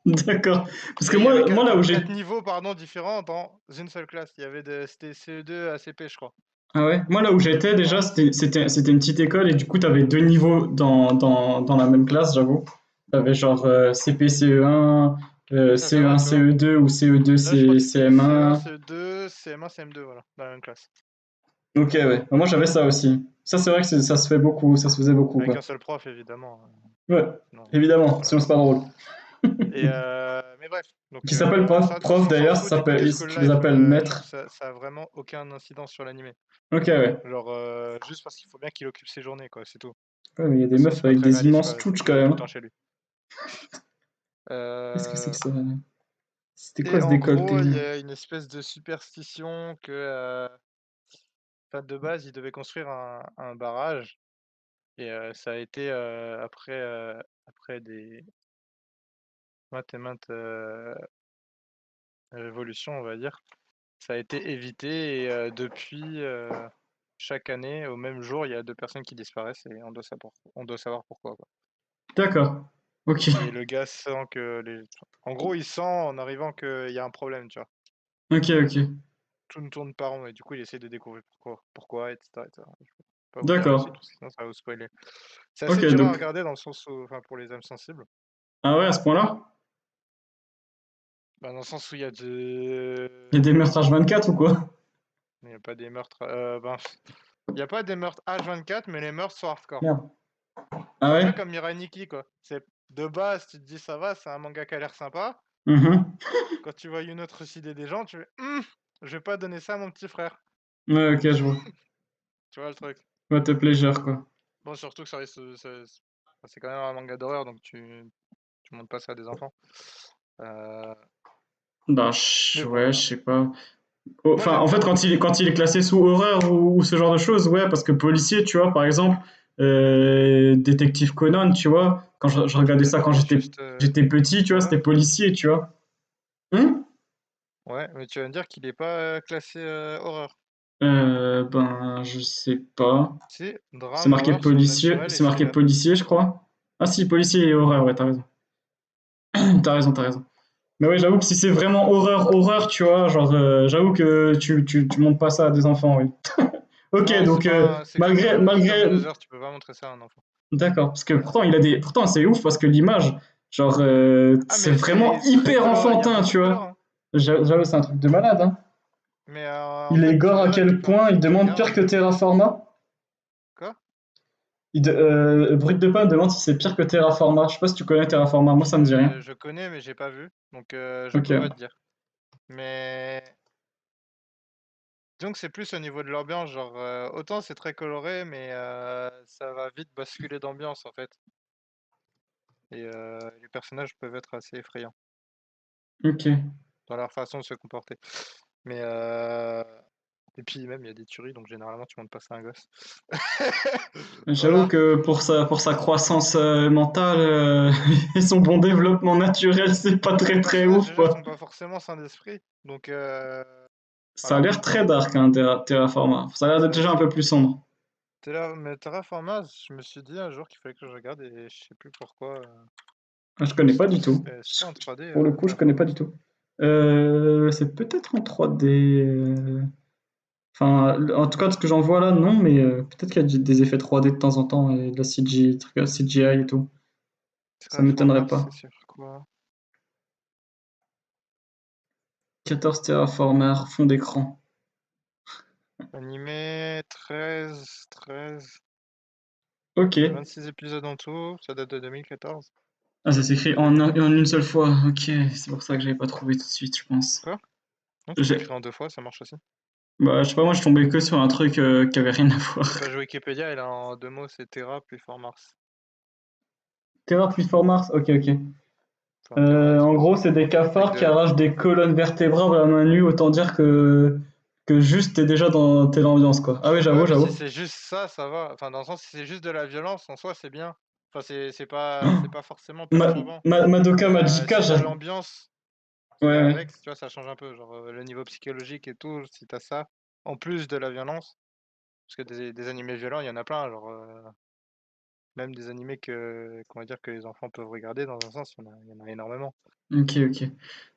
d'accord. Parce que Et il y avait moi là où quatre j'ai. niveaux, pardon, différents dans une seule classe. C'était CE2 à CP, je crois. Ah ouais, moi là où j'étais déjà, Voilà. c'était une petite école et du coup, t'avais deux niveaux dans la même classe, j'avoue. T'avais genre CP, CE1, Ça, ça va, CE1, tu vois. CE2 ou CE2, Là, je crois que c'était CE1, CM1. CE2, CM1, CM2, voilà, dans la même classe. Ok, ouais. Moi j'avais ça aussi. Ça, c'est vrai que ça se fait beaucoup, ça se faisait beaucoup, Avec quoi. un seul prof, évidemment. Ouais, Non, évidemment, voilà. sinon c'est pas drôle. Mais bref, donc Qui s'appelle ça, prof on s'en d'ailleurs, fout des côtés school tu les life. appelles Genre, maître. ça a vraiment aucun incidence sur l'animé. Ok, ouais. Genre, juste parce qu'il faut bien qu'il occupe ses journées, quoi, c'est tout. Ouais, mais il y a des Parce que meufs c'est pas avec très des réaliste, immenses quoi, tchouches il quand a même, tout le temps hein. chez lui. Qu'est-ce que c'est que Euh, ça? C'était quoi Et ce en gros, décolleté? il y a une espèce de superstition que, enfin, de base, ils devaient construire un barrage. Et ça a été, après des maintes et maintes révolutions, on va dire, ça a été évité. Et depuis, chaque année, au même jour, il y a deux personnes qui disparaissent et on doit savoir pourquoi, quoi. D'accord. Ok. Et le gars sent que En gros, il sent en arrivant qu'il y a un problème, tu vois. Ok, ok. Tout ne tourne pas rond et du coup, il essaie de découvrir pourquoi, etc., etc. Je vais pas vous dire la D'accord. suite parce que sinon ça va vous spoiler. C'est Ok, assez dur à donc. regarder dans le sens où, enfin, pour les âmes sensibles, Ah ouais, à ce point-là? bah, dans le sens où il y a de... Il y a des meurtres H24 ou quoi? Il n'y a pas des meurtres... il n'y a pas des meurtres H24, mais les meurtres sont hardcore. Merde. Ah C'est un ouais? peu comme Mirai Nikki, quoi. C'est de base, tu te dis ça va, c'est un manga qui a l'air sympa. Mhm. Quand tu vois une autre idée des gens, tu fais je vais pas donner ça à mon petit frère. Ouais, ok, je vois. Tu vois le truc. What a pleasure, quoi. Bon, surtout que c'est quand même un manga d'horreur, donc tu montres pas ça à des enfants. Euh, Bah, Mais bon, ouais, je voilà. sais pas. Oh, Moi, enfin, j'aime en fait, bien. quand il est classé sous horreur ou ce genre de choses, ouais, parce que policier, tu vois, par exemple, Détective Conan, tu vois, quand je regardais ça quand Détective, juste j'étais petit, tu vois, horreur. c'était policier, tu vois. Hein? Ouais, mais tu vas me dire qu'il est pas classé horreur. Ben, je sais pas. C'est C'est drame, marqué horreur, policier, surnaturel et c'est marqué thriller. policier, je crois. Ah si, policier et horreur, ouais, t'as raison. T'as raison, t'as raison. Mais ouais, j'avoue que si c'est vraiment horreur, horreur, tu vois, genre, j'avoue que tu montres pas ça à des enfants, oui. Ok, Non, donc c'est comme malgré, Another, tu peux pas montrer ça à un enfant. d'accord, parce que pourtant pourtant c'est ouf parce que l'image, genre, Ah, c'est mais vraiment c'est très hyper coloré, il y a enfantin, beaucoup tu de couleurs, vois. hein. J'avoue, c'est un truc de malade, hein. Mais en Il est fait, tu gore à verras, quel point il si tu demande pire regardes. que Terraforma. Quoi? Brut de Pain demande si c'est pire que Terraforma. Je sais pas si tu connais Terraforma, moi ça me dit rien. Je connais, mais j'ai pas vu, donc je peux pas te Ok. dire. Mais disons que c'est plus au niveau de l'ambiance, genre, autant c'est très coloré, mais ça va vite basculer d'ambiance, en fait. Et les personnages peuvent être assez effrayants Ok. dans leur façon de se comporter. Mais et puis même, il y a des tueries, donc généralement, tu montres pas ça à un gosse. J'avoue Voilà. que pour sa croissance mentale et son bon développement naturel, c'est pas Bah, les très très personnages, ouf, déjà, quoi. sont pas forcément sains d'esprit, donc Ça a voilà. l'air très dark, hein, Terraforma. Ça a l'air d'être Ça, déjà un peu plus sombre. Mais Terraformars, je me suis dit un jour qu'il fallait que je regarde et je sais plus pourquoi. Je connais pas du tout. C'était en 3D, Pour le coup, je connais pas du Terraformars. tout. C'est peut-être en 3D. Enfin, en tout cas, de ce que j'en vois là, non, mais peut-être qu'il y a des effets 3D de temps en temps et de la CG, CGI et tout. Ça m'étonnerait Terraformars, c'est pas. sur quoi? 14 Terraformers, fond d'écran. Animé, 13, Ok. 26 épisodes en tout, ça date de 2014. Ah, ça s'écrit en une seule fois. Ok, c'est pour ça que j'avais pas trouvé tout de suite, je pense. Quoi? Non, tu peux J'ai- écrire en deux fois, ça marche aussi. Bah, je sais pas, moi je tombais que sur un truc qui avait rien à voir. La page Wikipédia, elle a en deux mots, c'est Terra puis Formars. Terra puis Mars, ok, ok. Enfin, Terra, En gros, c'est des avec cafards deux qui L. arrachent des colonnes vertébrales à la main nue, autant dire que juste t'es déjà dans telle ambiance, quoi. Ah oui, Ouais, j'avoue, mais si j'avoue. c'est juste ça, ça va. Enfin, dans le sens, si c'est juste de la violence, en soi, c'est bien. Enfin, c'est pas forcément perturbant. Madoka Mais Magica, si t'as l'ambiance qui ouais, va ouais. avec, tu vois, ça change un peu. Genre, le niveau psychologique et tout, si t'as ça, en plus de la violence, parce que des animés violents, il y en a plein. Genre, même des animés qu'on va dire que les enfants peuvent regarder, dans un sens, il y en a énormément. Ok, ok.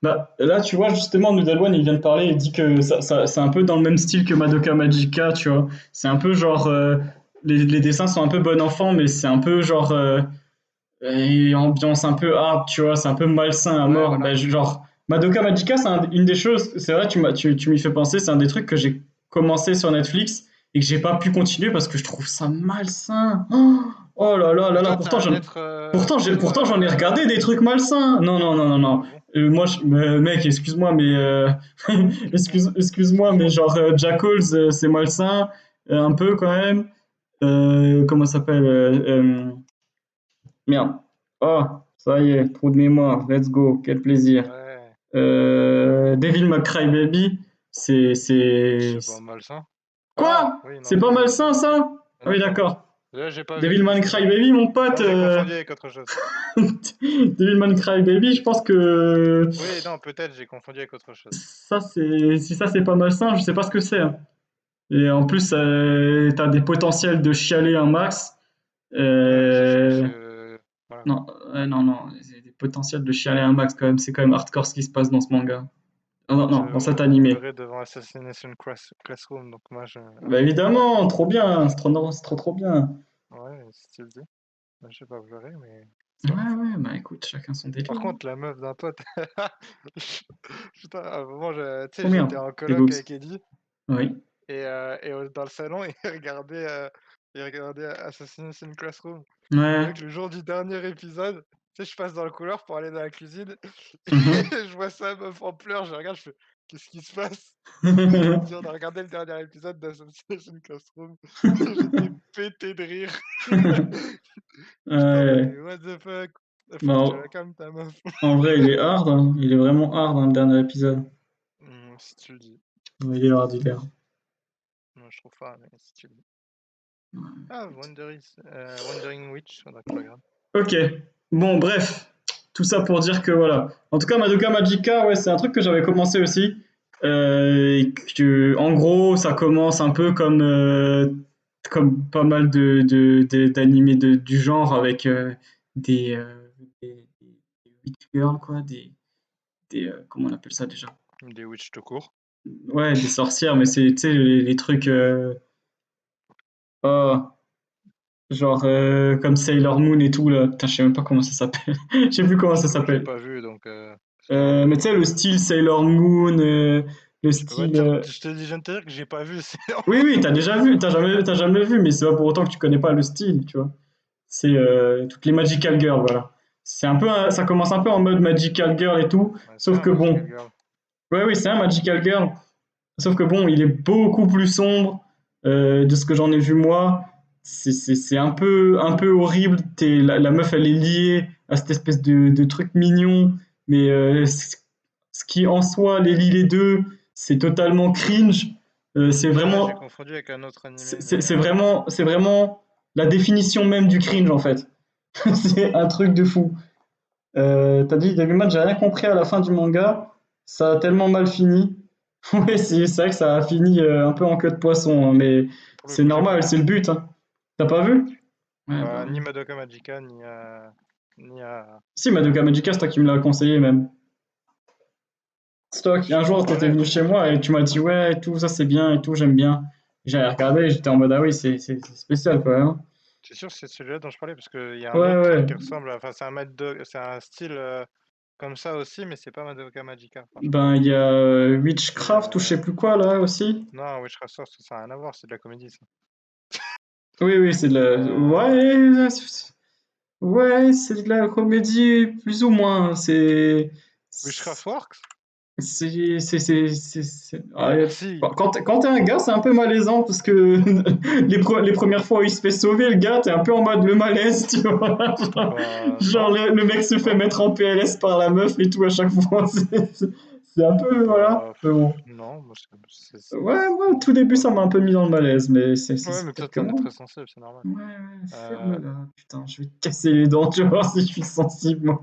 Bah, là, tu vois, justement, Noodle One, il vient de parler, il dit que c'est un peu dans le même style que Madoka Magica, tu vois. C'est un peu genre. Les dessins sont un peu bon enfant, mais c'est un peu genre. Et ambiance un peu hard, tu vois, c'est un peu malsain à Ouais, mort. voilà. Ben, genre, Madoka Magica, c'est une des choses, c'est vrai, tu m'y fais penser, c'est un des trucs que j'ai commencé sur Netflix et que j'ai pas pu continuer parce que je trouve ça malsain. Oh là là là Mais là, toi, t'es un être plutôt. pourtant j'en ai regardé des trucs malsains. Non, non, non, non, non. Ah bon? Mec, excuse-moi, mais excuse-moi, mais Excuse-moi. genre Jackals, c'est malsain, un peu quand même. Comment ça s'appelle Merde. Oh, ça y est, trou de mémoire. Let's go. Quel plaisir. Ouais, Devil May Cry Baby, c'est... c'est pas mal ça. Ah, Quoi? oui, non, C'est pas Devil May Cry malsain, Baby. ça? Ah Ah oui, non, pardon. d'accord. Là, j'ai pas vu, Devil May Cry excuse-moi. Baby, mon pote. Non, j'ai confondu avec autre chose. Devil May Cry Baby, je pense que Oui, non, peut-être, j'ai confondu avec autre chose. ça, c'est... Si ça, c'est pas malsain, je sais pas ce que c'est, hein. Et en plus, t'as des potentiels de chialer un max. Ouais, mais c'est Euh, voilà. Non, non, non, c'est des potentiels de chialer un max quand même. C'est quand même hardcore ce qui se passe dans ce manga. Non, non, non, dans J'avoue, cet j'ai animé. pleuré devant Assassination Classroom, donc moi, Bah évidemment, trop bien, c'est trop trop bien. Ouais, si tu le dis. Moi, j'ai pas pleuré, mais Ouais, c'est vrai. ouais, bah écoute, chacun son Par délire, hein. contre, la meuf d'un pote, putain, à un moment, tu sais, Trop bien, j'étais en les coloc boobs. avec Eddie, Oui. dans le salon, il regardait Assassination Classroom. Et Ouais. mec, le jour du dernier épisode, tu sais, je passe dans le couloir pour aller dans la cuisine, et Mhm. je vois sa meuf en pleurs, je regarde, je fais, qu'est-ce qui se passe? Il dit, on a regardé le dernier épisode d'Assassination Classroom. J'étais pété de rire. J'étais en mode, Ouais. mais what the fuck? Faut que tu Bon, la calmes, ta meuf. en vrai, il est hard, hein. Il est vraiment hard dans le dernier épisode. Si tu le dis. Il est hard, il est hard. Moi, je trouve pas, mais si tu le dis. Ah, Wandering Witch, faudra que je regarde. Ok. Bon, bref. Tout ça pour dire que voilà. En tout cas, Madoka Magica, ouais, c'est un truc que j'avais commencé aussi. Et en gros, ça commence un peu comme pas mal d'animés du genre avec des, euh, des witch girls, quoi, comment on appelle ça déjà? Des Witch tout court. Ouais, des sorcières, mais c'est, tu sais, les trucs, oh, genre comme Sailor Moon et tout, là. Putain, je sais même pas comment ça s'appelle. Je sais plus comment ça J'avoue que j'ai s'appelle. pas vu, donc c'est normal. Mais tu sais, le style Sailor Moon, le Je peux pas te style. dire, je te dis, je viens de te dire que j'ai pas vu, c'est Oui, normal. oui, t'as déjà vu, t'as jamais vu, mais c'est pas pour autant que tu connais pas le style, tu vois. C'est toutes les Magical Girls, voilà. C'est un peu, ça commence un peu en mode Magical Girl et tout, Ouais, c'est sauf un que Magical bon, Girl. ouais, oui, c'est un Magical Girl, sauf que bon, il est beaucoup plus sombre de ce que j'en ai vu moi. C'est un peu horrible. La meuf, elle est liée à cette espèce de truc mignon, mais ce qui en soi les lie les deux, c'est totalement cringe. C'est Ah, j'ai vraiment, confondu avec un autre animé, mais c'est vraiment la définition même du cringe en fait. C'est un truc de fou. T'as dit, Devilman, j'ai rien compris à la fin du manga. Ça a tellement mal fini. Ouais, c'est vrai que ça a fini un peu en queue de poisson, hein, mais pour le c'est coup, j'ai pas normal, vu. c'est le but, hein. T'as pas J'ai pas vu? vu. Ouais, Bah, bah. ni Madoka Magica, ni à... Si, Madoka Magica, c'est toi qui me l'as conseillé même. C'est toi qui, Je un t'en jour, t'étais parlais, venu donc chez moi et tu m'as dit, ouais. ouais, et tout, ça c'est bien et tout, j'aime bien. J'avais regardé et j'étais en mode, ah oui, c'est spécial quand même. C'est sûr, c'est celui-là dont je parlais, parce qu'il y a un Ouais, autre truc ouais. qui ressemble, enfin, c'est un style comme ça aussi, mais c'est pas Madoka Magica, franchement. Ben, il y a C'est... Witchcraft ou je sais plus quoi là aussi. Non, Witchcraft Source, ça n'a rien à voir, c'est de la comédie, ça. Oui, oui, c'est de la. Euh, Ouais, ouais, c'est de la comédie, plus ou moins. Witchcraft Works? Ah Ouais. si! Quand t'es un gars, c'est un peu malaisant parce que les premières fois où il se fait sauver, le gars, t'es un peu en mode le malaise, tu vois. Bah Genre, non, le mec se fait non. mettre en PLS par la meuf et tout à chaque fois. C'est un peu, voilà. Bah Mais bon. non, moi Ouais, moi, au non, tout début, pas. ça m'a un peu mis dans le malaise, mais Ouais, c'est mais toi peut-être que t'en es moi. très sensible, c'est normal. Ouais, ouais, Euh, ferme-la. Putain, je vais te casser les dents, tu vas voir si je suis sensible, moi.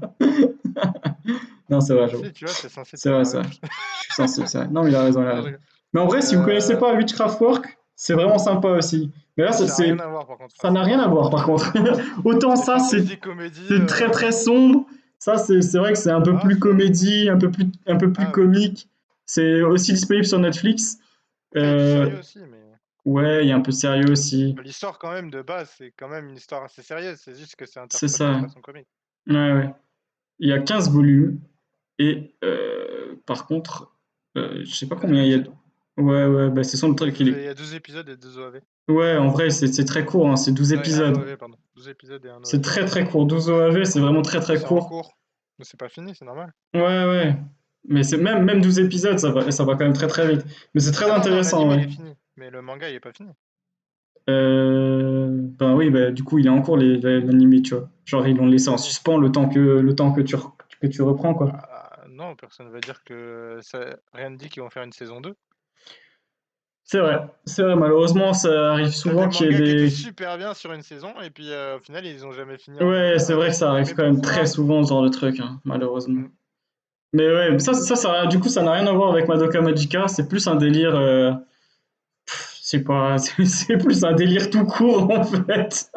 Non, c'est vrai, j'avoue. Si, tu vois, t'es censé C'est vrai, c'est t'énerver. vrai. Je suis sensible, c'est vrai. Non, mais il a raison, il a Non, je raison. rigole. Mais en vrai, si vous connaissez Euh, pas Witchcraft Work, c'est vraiment sympa aussi. Mais là, Ça n'a rien à voir par contre. Enfin, ça n'a rien à voir, par contre. Autant c'est ça, fantasy comédie. c'est très très sombre. Ça, c'est vrai que c'est un peu Ah, plus comédie, un peu plus ah oui. comique. C'est aussi disponible sur Netflix. Après, il y a du Euh, sérieux aussi, mais ouais, il y a un peu sérieux aussi. bah, l'histoire quand même de base, c'est quand même une histoire assez sérieuse. C'est juste que c'est C'est interprété de ça. façon comique. Ouais, ouais. Il y a 15 volumes. Et par contre, je sais pas Il y a combien il y a. 12 épisodes. Ouais, ouais, bah c'est son le truc. Il y a 12 épisodes et 12 OAV. Ouais, en vrai, c'est très court, hein, c'est 12 Non, il y a un épisodes. OAV, pardon. 12 épisodes et un C'est OAV. très très court. 12 OAV, c'est vraiment très Mais très c'est en court. cours. Mais c'est pas fini, c'est normal. Ouais, ouais. Mais c'est même 12 épisodes, ça va quand même très très vite. Mais c'est très Ah non, non, intéressant, l'anime ouais. il est fini. Mais le manga il est pas fini. Ben oui, bah, du coup, il est en cours l'anime, tu vois. Genre, ils l'ont laissé en Oui. suspens le temps que tu reprends, quoi. Bah, non, personne va dire que ça. Rien ne dit qu'ils vont faire une saison 2. C'est vrai, malheureusement, ça arrive T'as souvent des qu'il y ait mangas qui étaient des. super bien sur une saison et puis au final ils ont jamais fini en Ouais, c'est manga. vrai que ça arrive Mais quand même très pourquoi? souvent, ce genre de truc, hein, malheureusement. Mm. Mais ouais, du coup, ça n'a rien à voir avec Madoka Magica, c'est plus un délire, c'est pas, c'est plus un délire tout court, en fait.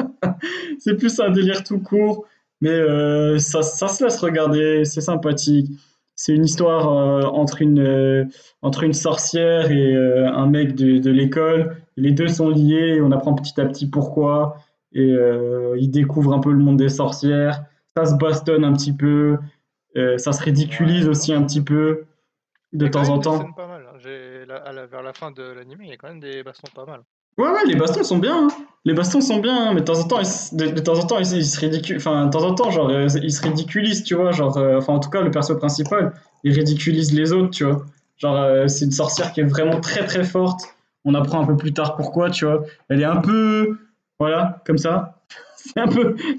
C'est plus un délire tout court, mais ça se laisse regarder, c'est sympathique. C'est une Mm. histoire entre une sorcière et un mec de l'école. Les deux sont liés, et on apprend petit à petit pourquoi, et ils découvrent un peu le monde des sorcières. Ça se bastonne un petit peu, ça se ridiculise Ouais, non, aussi un c'est petit cool. peu Il de y a quand temps même en des scènes temps. pas mal, hein. Vers la fin de l'anime, il y a quand même des bastons pas mal. Ouais, ouais, les bastons sont bien, hein. Les bastons sont bien, hein, mais de temps en temps, de temps en temps, ils se ridiculisent. Enfin, de temps en temps, genre, ils se ridiculisent, tu vois. Genre, enfin, en tout cas, le perso principal, il ridiculise les autres, tu vois. Genre, c'est une sorcière qui est vraiment très très forte. On apprend un peu plus tard pourquoi, tu vois. Elle est un peu, voilà, comme ça. C'est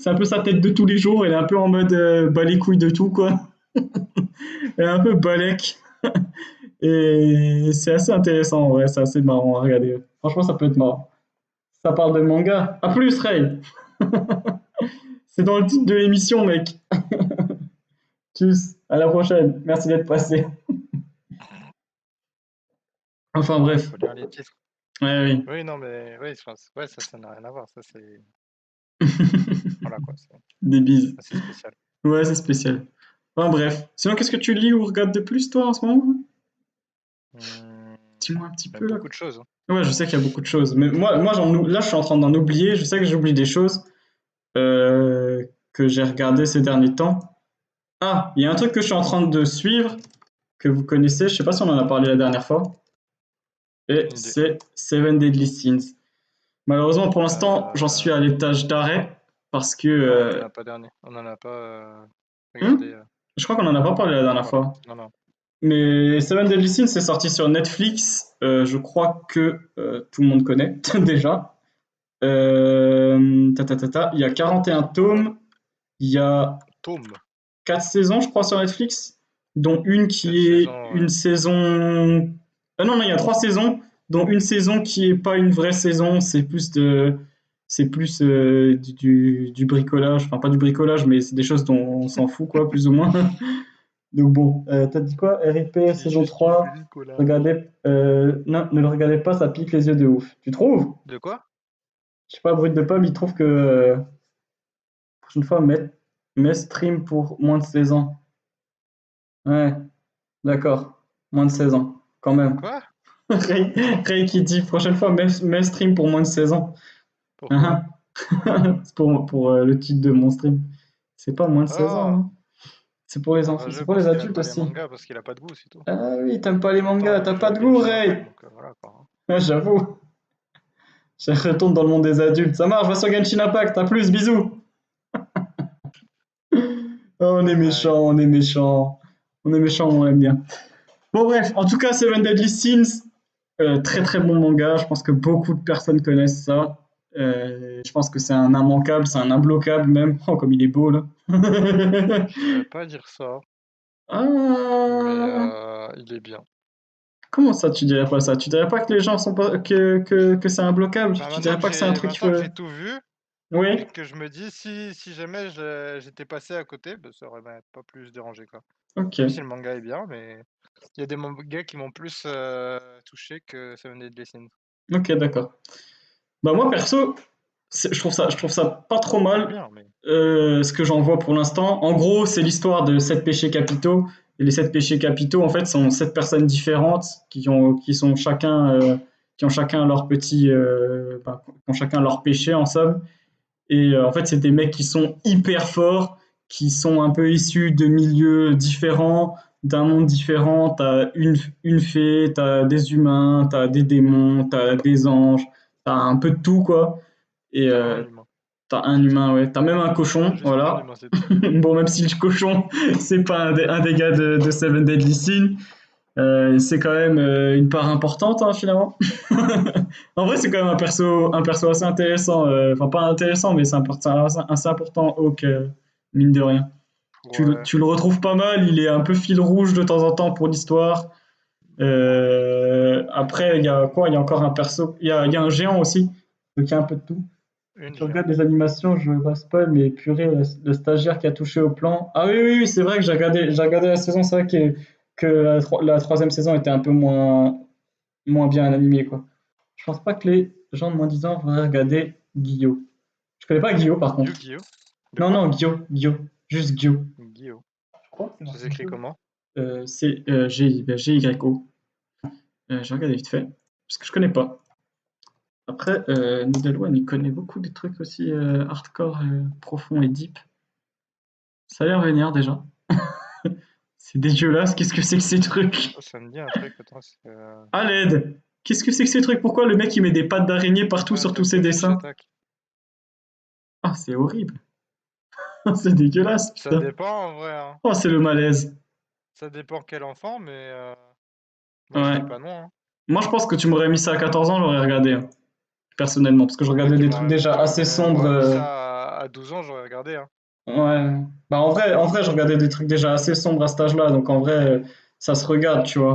un peu sa tête de tous les jours. Elle est un peu en mode bas les couilles de tout, quoi. Elle est un peu balèque. Et c'est assez intéressant, en vrai. C'est assez marrant à regarder. Franchement, ça peut être marrant. Ça parle de manga. À plus, Ray. C'est dans le titre de l'émission, mec. Tchuss. À la prochaine. Merci d'être passé. Enfin Non, il bref. faut lire les titres. Ouais, oui. Oui, non, mais oui, ouais, ça n'a rien à voir. Ça, c'est. Voilà, quoi. C'est Des bises. assez spécial. Ouais, c'est spécial. Enfin bref. Sinon, qu'est-ce que tu lis ou regardes de plus, toi, en ce moment? Hmm, Dis-moi un petit il y a peu, là. beaucoup de choses, hein. Ouais, je sais qu'il y a beaucoup de choses. Mais moi là, je suis en train d'en oublier. Je sais que j'oublie des choses que j'ai regardées ces derniers temps. Ah, il y a un truc que je suis en train de suivre, que vous connaissez. Je sais pas si on en a parlé la dernière fois. Et Aucune idée. c'est Seven Deadly Sins. Malheureusement, pour l'instant, j'en suis Euh, à l'étage d'arrêt parce que Non, on n'en a pas dernier. On n'en a pas hmm, regardé. je crois qu'on en a pas parlé la dernière Voilà. fois. Non, non. Mais Seven Deadly Sins, c'est sorti sur Netflix. Je crois que tout le monde connaît déjà. Il y a 41 tomes. Il y a Tome. 4 saisons, je crois, sur Netflix, dont une 4 qui est saisons, une ouais. saison. Ah non, non, il y a 3 saisons, dont une saison qui est pas une vraie saison, c'est plus du bricolage, enfin pas du bricolage, mais c'est des choses dont on s'en fout, quoi, plus ou moins. Donc bon, t'as dit quoi? RIP C'est saison juste du 3. bricolage. Regardez, non, ne le regardez pas, ça pique les yeux de ouf. Tu trouves? De quoi? Je sais pas, Brut de Pomme, il trouve que prochaine fois, mets stream pour moins de 16 ans. Ouais, d'accord. Moins de 16 ans, quand même. Quoi? Ray, Ray qui dit prochaine fois, mets stream pour moins de 16 ans. Pourquoi? Hein, hein. C'est pour le titre de mon stream. C'est pas moins de 16 ans, Ah! hein. C'est pour les enfants, Je c'est pour les pense qu'il aime adultes pas les aussi. mangas parce qu'il a pas de goût, c'est tout. Ah oui, t'aimes pas les Pourtant, mangas, il a t'as pas joué à de goût, Genshin Impact, Ray. donc voilà quoi, hein. Ouais, j'avoue. Je retourne dans le monde des adultes. Ça marche, va sur Genshin Impact, à plus, bisous. Oh, on est Aïe. méchant, on est méchant. On est méchant, on aime bien. Bon, bref, en tout cas, Seven Deadly Sins, très très bon manga. Je pense que beaucoup de personnes connaissent ça. Je pense que c'est un immanquable, c'est un imbloquable même. Oh, comme il est beau là. Je dirais pas dire ça, mais Ah, il est bien. comment ça, tu dirais pas ça? Tu dirais pas que les gens sont pas que c'est imbloquable? Bah, Tu dirais pas que c'est un truc. maintenant que j'ai tout vu et Oui. que je me dis si jamais j'étais passé à côté, bah, ça aurait pas plus dérangé quoi. Ok. Même si le manga est bien, mais il y a des mangas qui m'ont plus touché que Seven Deadly Sins. Ok, d'accord. Bah moi perso, je trouve ça pas trop C'est mal, bien, mais ce que j'en vois pour l'instant. En gros, c'est l'histoire de 7 péchés capitaux. Et les 7 péchés capitaux, en fait, sont 7 personnes différentes qui ont chacun leur petit, qui ont chacun leur péché en somme. Et en fait, c'est des mecs qui sont hyper forts, qui sont un peu issus de milieux différents, d'un monde différent. T'as une fée, t'as des humains, t'as des démons, t'as des anges, t'as un peu de tout, quoi. Et t'as un humain. t'as un humain, ouais. T'as même un cochon, Juste un voilà. humain, c'est tout. Bon, même si le cochon, c'est pas un des gars de Seven Deadly Sins, c'est quand même une part importante, hein, finalement. En vrai, c'est quand même un perso assez intéressant. Enfin, pas intéressant, mais c'est assez important, Hawk, mine de rien. Ouais, Tu le retrouves pas mal, il est un peu fil rouge de temps en temps pour l'histoire. ouais. Après, il y a quoi? Il y a encore un perso. Il y a un géant aussi. Donc il y a un peu de tout. Quand Une tu regardes géante. les animations, je vais pas spoil, mais purée, le stagiaire qui a touché au plan. Ah oui, oui, oui, c'est vrai que j'ai regardé la saison, c'est vrai que la troisième saison était un peu moins bien animée, quoi. Je pense pas que les gens de moins 10 ans voudraient regarder Guillaume. Je connais pas Guillaume, par contre. Yu-Gi-Oh! De Non, quoi? non, Guillaume. Juste Guillaume. Guillaume. Je crois que c'est Ça marqué s'écrit Guillaume. comment? C'est Gyco. J'ai regardé vite fait. Parce que je connais pas. Après, Needle One, il connaît beaucoup des trucs aussi hardcore, profonds et deep. Ça a l'air vénère déjà. C'est dégueulasse, qu'est-ce que c'est que ces trucs? Oh, ça me dit un truc, attends, c'est À l'aide! Qu'est-ce que c'est que ces trucs? Pourquoi le mec il met des pattes d'araignée partout ah, sur tous ses Fish dessins? Attack. Ah, c'est horrible. C'est dégueulasse, Ça putain. dépend en vrai, hein. Oh, c'est le malaise. Ça dépend quel enfant, mais moi je Ouais. dis pas non, hein. Moi, je pense que tu m'aurais mis ça à 14 ans, j'aurais regardé, hein, personnellement, parce que je regardais des trucs déjà assez Tu sombres. m'aurais mis ça à 12 ans, j'aurais regardé, hein. Ouais. Bah, en vrai, je regardais des trucs déjà assez sombres à cet âge-là, donc en vrai, ça se regarde, tu vois.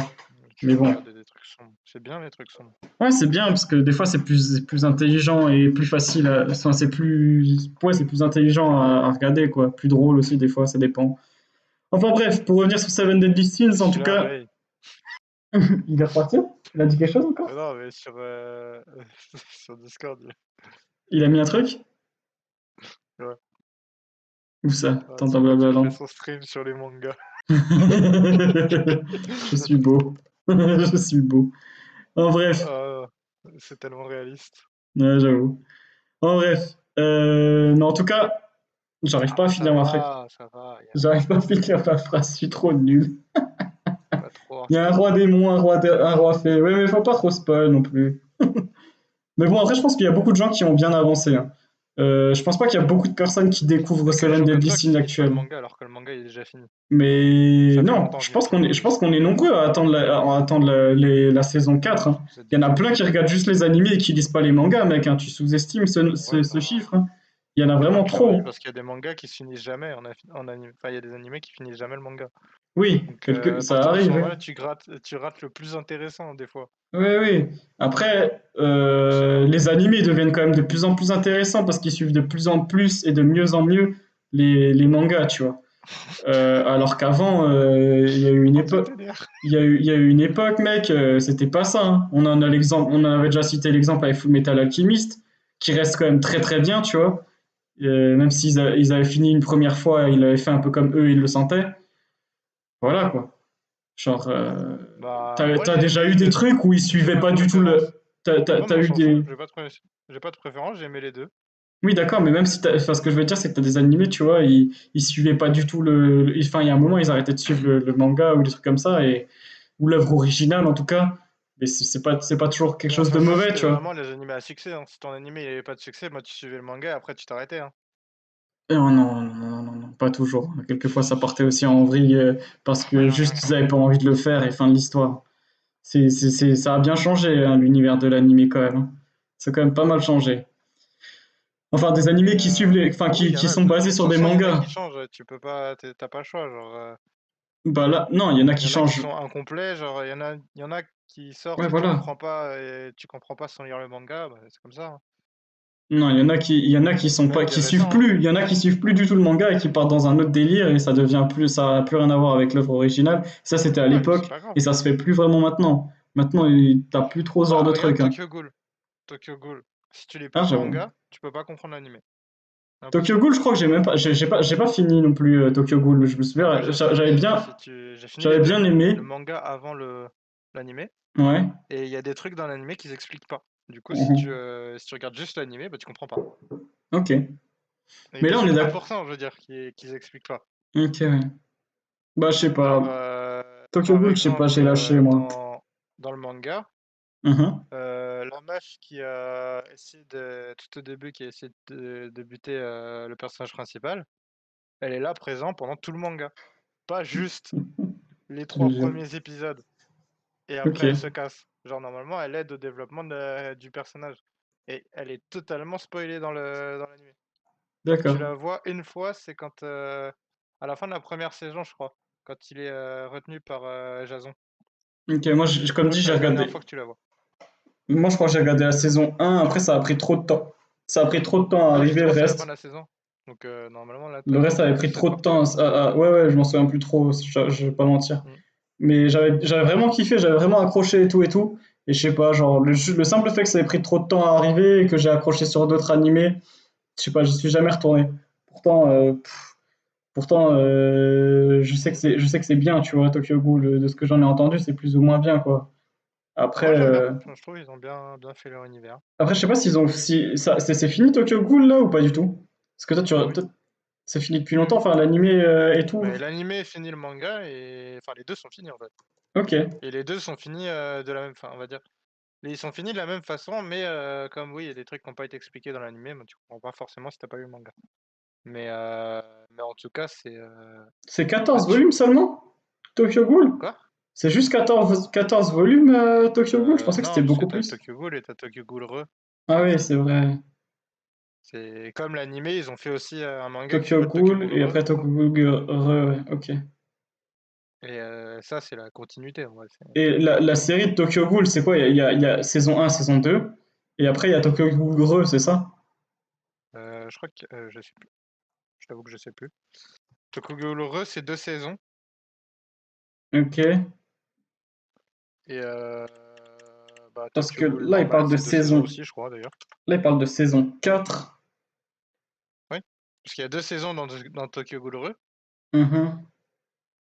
J'ai Mais toujours bon. regardé des trucs sombres. C'est bien les trucs sombres. Ouais, c'est bien, parce que des fois, c'est plus intelligent et plus facile enfin, c'est plus. Ouais, c'est plus intelligent à regarder, quoi. Plus drôle aussi, des fois, ça dépend. Enfin bref, pour revenir sur Seven Deadly Sins, en tout Celui-là, cas, Ray. il est reparti. Il a dit quelque chose encore? Non, mais sur, sur Discord. Il a mis un truc? Ouais. Où ça? Ah, Attends, tu dans vois qu'il fait Blablaland. son stream sur les mangas. Je suis beau. Je suis beau. En bref, Ah, c'est tellement réaliste. ouais, j'avoue. En bref, non, en tout cas, j'arrive pas à finir ma phrase. Ça va, y a J'arrive pas à finir ma phrase, je suis trop nul. pas trop Il y a un hardcore. roi démon, un roi fée. Ouais, mais faut pas trop spoil non plus. Mais bon, après, je pense qu'il y a beaucoup de gens qui ont bien avancé, hein. Je pense pas qu'il y a beaucoup de personnes qui Il découvrent y a que les Seven gens comme Deadly toi qui Sins finissent pas le actuel. manga alors que le manga il est déjà fini. Mais Ça fait non, longtemps que je l'ai je fini. pense qu'on est nombreux à attendre la saison 4, hein. Vous êtes Il y en des a plein qui abrutis. regardent juste les animés et qui lisent pas les mangas, mec, hein. Tu sous-estimes Ouais, ce chiffre, hein. Il y en a t'as vraiment clairement trop, dit hein. parce qu'il y a des mangas qui se finissent jamais en anime. Enfin, il y a des animés qui finissent jamais le manga. Oui, Donc à ça partir de ce arrive, oui. moment-là, tu rates le plus intéressant des fois. Oui, oui. Après, les animés deviennent quand même de plus en plus intéressants parce qu'ils suivent de plus en plus et de mieux en mieux les mangas, tu vois. Alors qu'avant, il y a eu une Oh, tu époque, t'énerves. il y a eu une époque, mec, c'était pas ça, hein. On en avait déjà cité l'exemple avec Fullmetal Alchemist, qui reste quand même très très bien, tu vois. Même ils avaient fini une première fois, ils l'avaient fait un peu comme eux, ils le sentaient. Voilà, quoi. Genre, Bah, moi t'as j'ai déjà aimé eu les des deux. trucs où ils J'ai suivaient ma pas du tout le. préférence. Non, mais T'as on eu s'en fout. des. J'ai pas de préférence. J'ai aimé les deux. Oui, d'accord, mais même si enfin, ce que je veux dire, c'est que t'as des animés, tu vois, ils suivaient pas du tout enfin, il y a un moment, ils arrêtaient de suivre le manga ou des trucs comme ça, ou l'œuvre originale, en tout cas. Mais c'est pas toujours quelque Mais chose de enfin, ça, mauvais, c'était tu vois. vraiment les animés à succès, hein. Si ton animé il avait pas de succès, bah, tu suivais le manga et après tu t'arrêtais, hein. Non, non, non, non, non, non, pas toujours. Quelquefois, ça partait aussi en vrille parce que juste ils avaient pas envie de le faire et fin de l'histoire. Ça a bien changé, hein, l'univers de l'animé quand même, hein. Ça a quand même pas mal changé. Enfin, des animés Mais qui suivent enfin, oui, il y en qui a. sont De basés toute sur des façon, il y en a mangas. qui changent. Tu peux pas. T'as pas le choix. Genre, Bah là, non, il y en a il qui y en a qui changent. sont incomplets. Genre, il y en a qui Ouais, sortent voilà. et tu comprends pas sans lire le manga. Bah, c'est comme ça, hein. Non, il y en a qui sont pas, Même des qui suivent récents, hein. plus. Il y en a qui suivent plus du tout le manga et qui partent dans un autre délire et ça a plus rien à voir avec l'œuvre originale. Ça, c'était à Ouais, mais c'est l'époque pas grave. et ça se fait plus vraiment maintenant. Maintenant, t'as plus trop ce genre Bah, de regarde trucs, hein. Tokyo Ghoul. Tokyo Ghoul. Si tu lis pas Ah, le j'avoue. manga, tu peux pas comprendre l'animé. Tokyo Impossible. Ghoul, je crois que j'ai même pas, j'ai pas fini non plus Tokyo Ghoul. Je me Moi, souviens, j'ai fini les j'avais deux. bien Le aimé. manga avant l'animé. Ouais. Et il y a des trucs dans l'animé qu'ils expliquent pas. Du coup, Mhm. si tu regardes juste l'animé, bah tu comprends pas. Ok. Et Mais que là, on est sur d'accord. 1%, je veux dire, qu'ils expliquent pas. Ok, ouais. Bah, je sais Genre, pas. Tokyo par Ghoul, je sais pas, exemple, j'ai lâché, moi. dans le manga, Mhm. la meuf qui a essayé tout au début, qui a essayé de buter le personnage principal, elle est là présent pendant tout le manga. Pas juste les Je te 3 jure. premiers épisodes. Et Ok, après, elle se casse. Genre, normalement, elle aide au développement du personnage. Et elle est totalement spoilée dans l'anime. Genre, tu d'accord. la vois une fois, c'est quand. À la fin de la première saison, je crois. Quand il est retenu par Jason. Ok, moi, Je comme crois dit, que c'est j'ai la dernière regardé. fois que tu la vois. Moi, je crois que j'ai regardé la saison 1. Après, ça a pris trop de temps. Ça a pris trop de temps à Ouais, arriver, le justement, c'est la fin de reste. la saison. Donc, normalement, là, Le reste avait pris cette trop de fois que tu temps. la vois. Ouais, ouais, je m'en souviens plus trop. Je vais pas mentir. Mm. Mais j'avais vraiment kiffé, j'avais vraiment accroché et tout et tout. Et je sais pas, genre, le simple fait que ça ait pris trop de temps à arriver et que j'ai accroché sur d'autres animés, je sais pas, j'y suis jamais retourné. Pourtant, je sais que c'est bien, tu vois, Tokyo Ghoul. De ce que j'en ai entendu, c'est plus ou moins bien, quoi. Après, Moi, j'aime bien. Je trouve qu'ils ont bien fait leur univers. après, je sais pas s'ils ont, si ça, c'est fini Tokyo Ghoul là ou pas du tout? Parce que Bah oui. c'est fini depuis Oui, longtemps, oui. enfin l'animé et tout. Mais l'animé finit le manga et. Enfin, les deux sont finis en fait. Ok, Et les deux sont finis de la même. Enfin, on va dire. Ils sont finis de la même façon, mais comme oui, il y a des trucs qui n'ont pas été expliqués dans l'animé, mais tu comprends pas forcément si t'as pas lu le manga. Mais, en tout cas, c'est. c'est Ah, 14 volumes seulement? Tokyo Ghoul? Quoi? C'est juste 14 volumes Tokyo Ghoul? Je pensais que c'était Non, parce que beaucoup t'as plus. Tokyo Ghoul et t'as Tokyo Ghoul Re. Ah oui, c'est vrai. C'est comme l'animé, ils ont fait aussi un manga qui Tokyo s'appelle Tokyo Ghoul Ghoul et Re. après Tokyo Ghoul ouais, ok. Et ça, c'est la continuité en vrai. Et la série de Tokyo Ghoul, c'est quoi? Il y a saison 1, saison 2, et après il y a Tokyo Ghoul Re, c'est ça? Je crois que je sais plus. Je t'avoue que je sais plus. Tokyo Ghoul Re, c'est 2 saisons. Ok. Et Bah, Parce Tokyo que Ghoul là, il normal, parle de c'est 2 saisons saison. aussi, je crois, d'ailleurs. Là, il parle de saison 4. Oui. Parce qu'il y a 2 saisons dans Tokyo Ghoul Re, Mhm.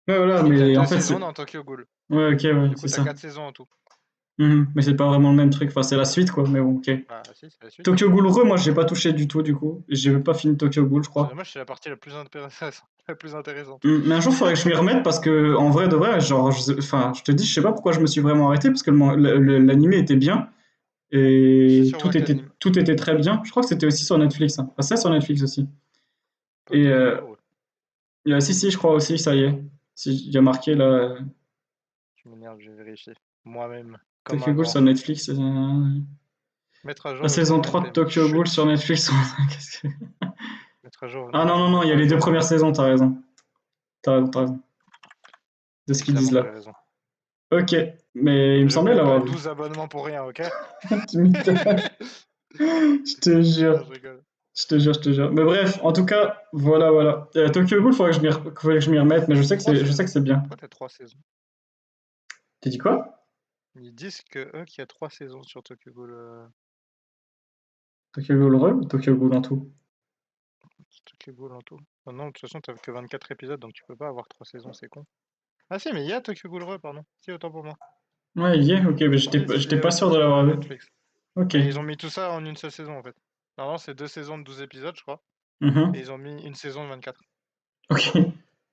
Ouais, voilà, et t'as mais en deux fait, saisons c'est. dans Tokyo Ghoul. Ouais, ok, ouais, Du coup, c'est t'as ça. 4 saisons en tout. Mais c'est pas vraiment le même truc. Enfin, c'est la suite, quoi. Mais bon, ok. Bah, si, c'est la suite. Tokyo Ghoul Re, moi, j'ai pas touché du tout, du coup. J'ai même pas fini Tokyo Ghoul, je C'est crois. dommage, c'est la partie la plus intéressante. La plus intéressante. Mais un jour, il faudrait que je m'y remette parce que, en vrai de vrai, genre, enfin, je te dis, je sais pas pourquoi je me suis vraiment arrêté parce que l'animé était bien C'est et sur Wakanim, tout était très bien. Je crois que c'était aussi sur Netflix. Hein. Enfin, c'est sur Netflix aussi. pas Et Tokyo Ghoul Re. si, si, je crois aussi, ça y est. Si, il y a marqué là, Tu m'énerves, je vais vérifier. Moi-même, comme Tokyo un Ghoul grand. sur Netflix. Mettre à La jour le saison format 3 de NPM. Tokyo Ghoul sur Chut. Netflix. Qu'est-ce que- Mettre à jour. Ah Non, non, je non, ne non, mets il y a pas à les deux jour. premières saisons, t'as raison. T'as raison, t'as raison. De ce qu'ils disent Évidemment que là. j'ai raison. Ok, mais il me Je semblait paye pas l'avoir vu. 12 abonnements pour rien, ok? Tu m'étonnes. Je te Non, jure. je rigole. Je te jure, je te jure. Mais bref, en tout cas, voilà, voilà. Tokyo Ghoul, faudrait que je m'y remette, mais Trois je sais que saisons. c'est bien. Pourquoi t'as 3 saisons? T'as dit quoi? Ils disent qu'il y a 3 saisons sur Tokyo Ghoul. Tokyo Ghoul Re ou Tokyo Ghoul en tout? Tokyo Ghoul en tout. Ah non, de toute façon, t'as que 24 épisodes, donc tu peux pas avoir 3 saisons, c'est con. Ah si, mais il y a Tokyo Ghoul Re, pardon. Si, autant pour moi. Ouais, il y est, ok, mais Si, j'étais c'est pas sûr aussi de sur l'avoir vu. Netflix. Ok. Mais ils ont mis tout ça en une seule saison, en fait. Normalement, c'est 2 saisons de 12 épisodes, je crois. Et Mhm. ils ont mis une saison de 24. Ok.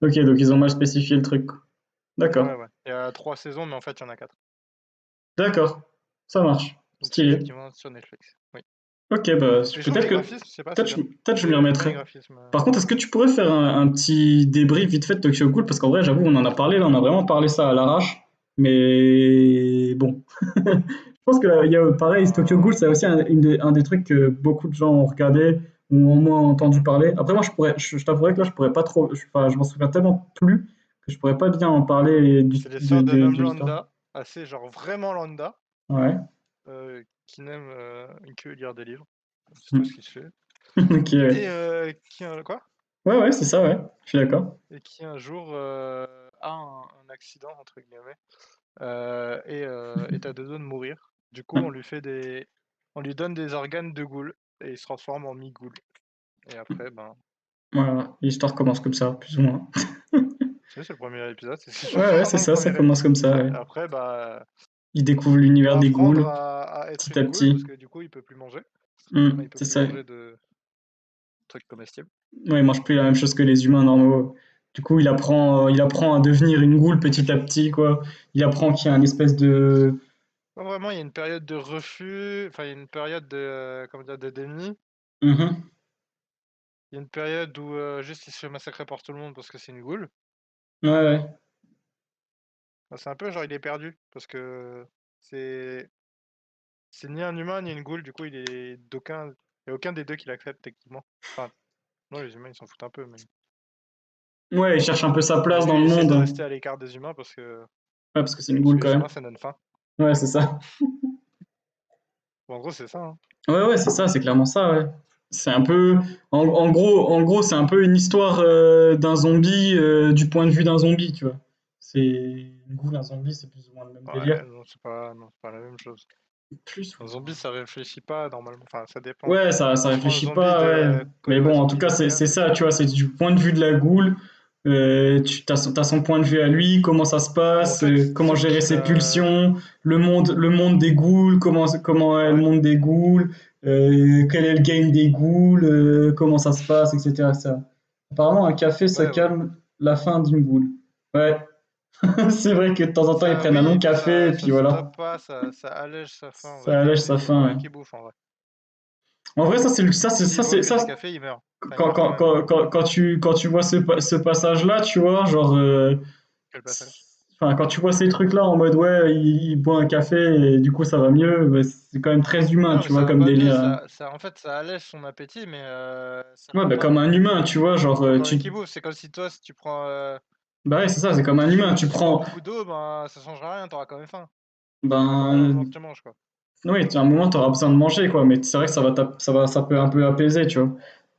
Ok, donc ils ont mal spécifié le truc. Ouais, D'accord. ouais. Il y a 3 saisons, mais en fait, il y en a 4. D'accord. Ça marche. Donc c'est Stylé. effectivement sur Netflix. Oui. Ok, bah, Et je trouve les graphismes, je sais pas, c'est bien. peut-être je m'y J'aime bien les remettrai. graphismes. Par contre, est-ce que tu pourrais faire un petit débrief vite fait de Tokyo Ghoul? Parce qu'en vrai, j'avoue, on en a parlé, là, on a vraiment parlé ça à l'arrache. Mais bon. Je pense que il y a pareil, Tokyo Ghoul, Bah, c'est aussi un des trucs que beaucoup de gens ont regardé ou au moins entendu parler. Après, moi, je t'avouerais que là, je pourrais pas trop. Enfin, je m'en souviens tellement plus que je pourrais pas bien en parler c'est l'histoire d'un homme de l'histoire. lambda, assez genre vraiment lambda, Ouais. qui n'aime que lire des livres. C'est tout Hmm. ce qu'il fait. Ok, Et ouais. quoi? Ouais, ouais, c'est ça, ouais. Je suis d'accord. Et qui un jour a un accident entre guillemets et est à deux doigts de mourir. Du coup, on lui donne des organes de ghoul et il se transforme en mi-ghoul. Et après, ben, Voilà. L'histoire commence comme ça, plus ou moins. c'est le premier épisode, c'est ce qui se Ouais, passe ouais, c'est dans le ça, ça premier commence comme épisode. ça, ouais. Et après, bah, Il découvre il l'univers doit des apprendre ghouls, à être petit à une ghoul parce petit. que du coup, il peut plus manger. Enfin, il peut C'est plus ça. manger de trucs comestibles. Ouais, il mange plus la même chose que les humains normaux. Du coup, il apprend à devenir une ghoul petit à petit, quoi. Il apprend qu'il y a une espèce de... Pas vraiment, il y a une période de refus, enfin, il y a une période de, comment dire, de déni. Mhm. Il y a une période où juste il se fait massacrer par tout le monde parce que c'est une ghoul. Ouais, ouais. Enfin, c'est un peu genre il est perdu parce que c'est c'est ni un humain ni une ghoul, du coup il y a aucun des deux qui l'accepte techniquement. Enfin, non, les humains ils s'en foutent un peu, Ouais, il cherche un peu sa mais place dans lui il le essaie monde. de Ouais, rester à l'écart des humains parce que c'est une parce ghoul que quand les même. humains ça donne faim. Ouais, c'est ça. Bon, en gros c'est ça, hein. Ouais, ouais, c'est ça, c'est clairement ça, ouais. C'est un peu... en gros, c'est un peu une histoire d'un zombie du point de vue d'un zombie, tu vois. C'est... Une ghoul, un zombie, c'est plus ou moins le même délire. Ouais, non, c'est pas la même chose. Plus ou Un moins. zombie ça réfléchit pas normalement, enfin ça dépend. Ouais, ça Si tu prends un réfléchit zombie pas, ouais. de Mais bon, en tout Koyawasaki cas, Mafia, c'est c'est ça, tu vois, différent. c'est du point de vue de la goule. T'as son point de vue à lui, comment ça se En passe, fait, comment c'est gérer qu'il ses a pulsions, le monde des ghouls, comment est le ouais, monde des ghouls, quel est le game des ghouls, comment ça se passe, etc., etc. Apparemment, un café, ça ouais, voilà. calme la faim d'une goule. Ouais, c'est vrai que de temps en temps, ils Ça prennent un long oui, enfin café, et puis ça stoppe voilà, pas, ça allège sa faim, on va ça dire, allège mais sa il y a faim, moyen ouais. qu'il bouffe en vrai. En vrai, S'il boit que du café, il meurt. Enfin, il meurt quand même, mais quand tu vois ce passage-là, tu vois, genre, quel passage? enfin, quand tu vois ces trucs-là en mode, ouais, il boit un café et du coup ça va mieux, bah, c'est quand même très humain, Non, mais tu ça vois, va comme pas mieux, délire. Hein. en fait, ça allège son appétit, mais ça Ouais, fait bah, pas comme un humain, tu vois, genre, pendant qu'il bouffe. C'est comme si toi, si tu prends, bah ouais, c'est ça, c'est comme un humain, tu si tu bois prends, beaucoup d'eau, ben ça changera rien, t'auras quand même faim. Pendant le moment que ben, tu manges, quoi. oui, à un moment, t'auras besoin de manger, quoi, mais c'est vrai que ça peut un peu apaiser, tu vois.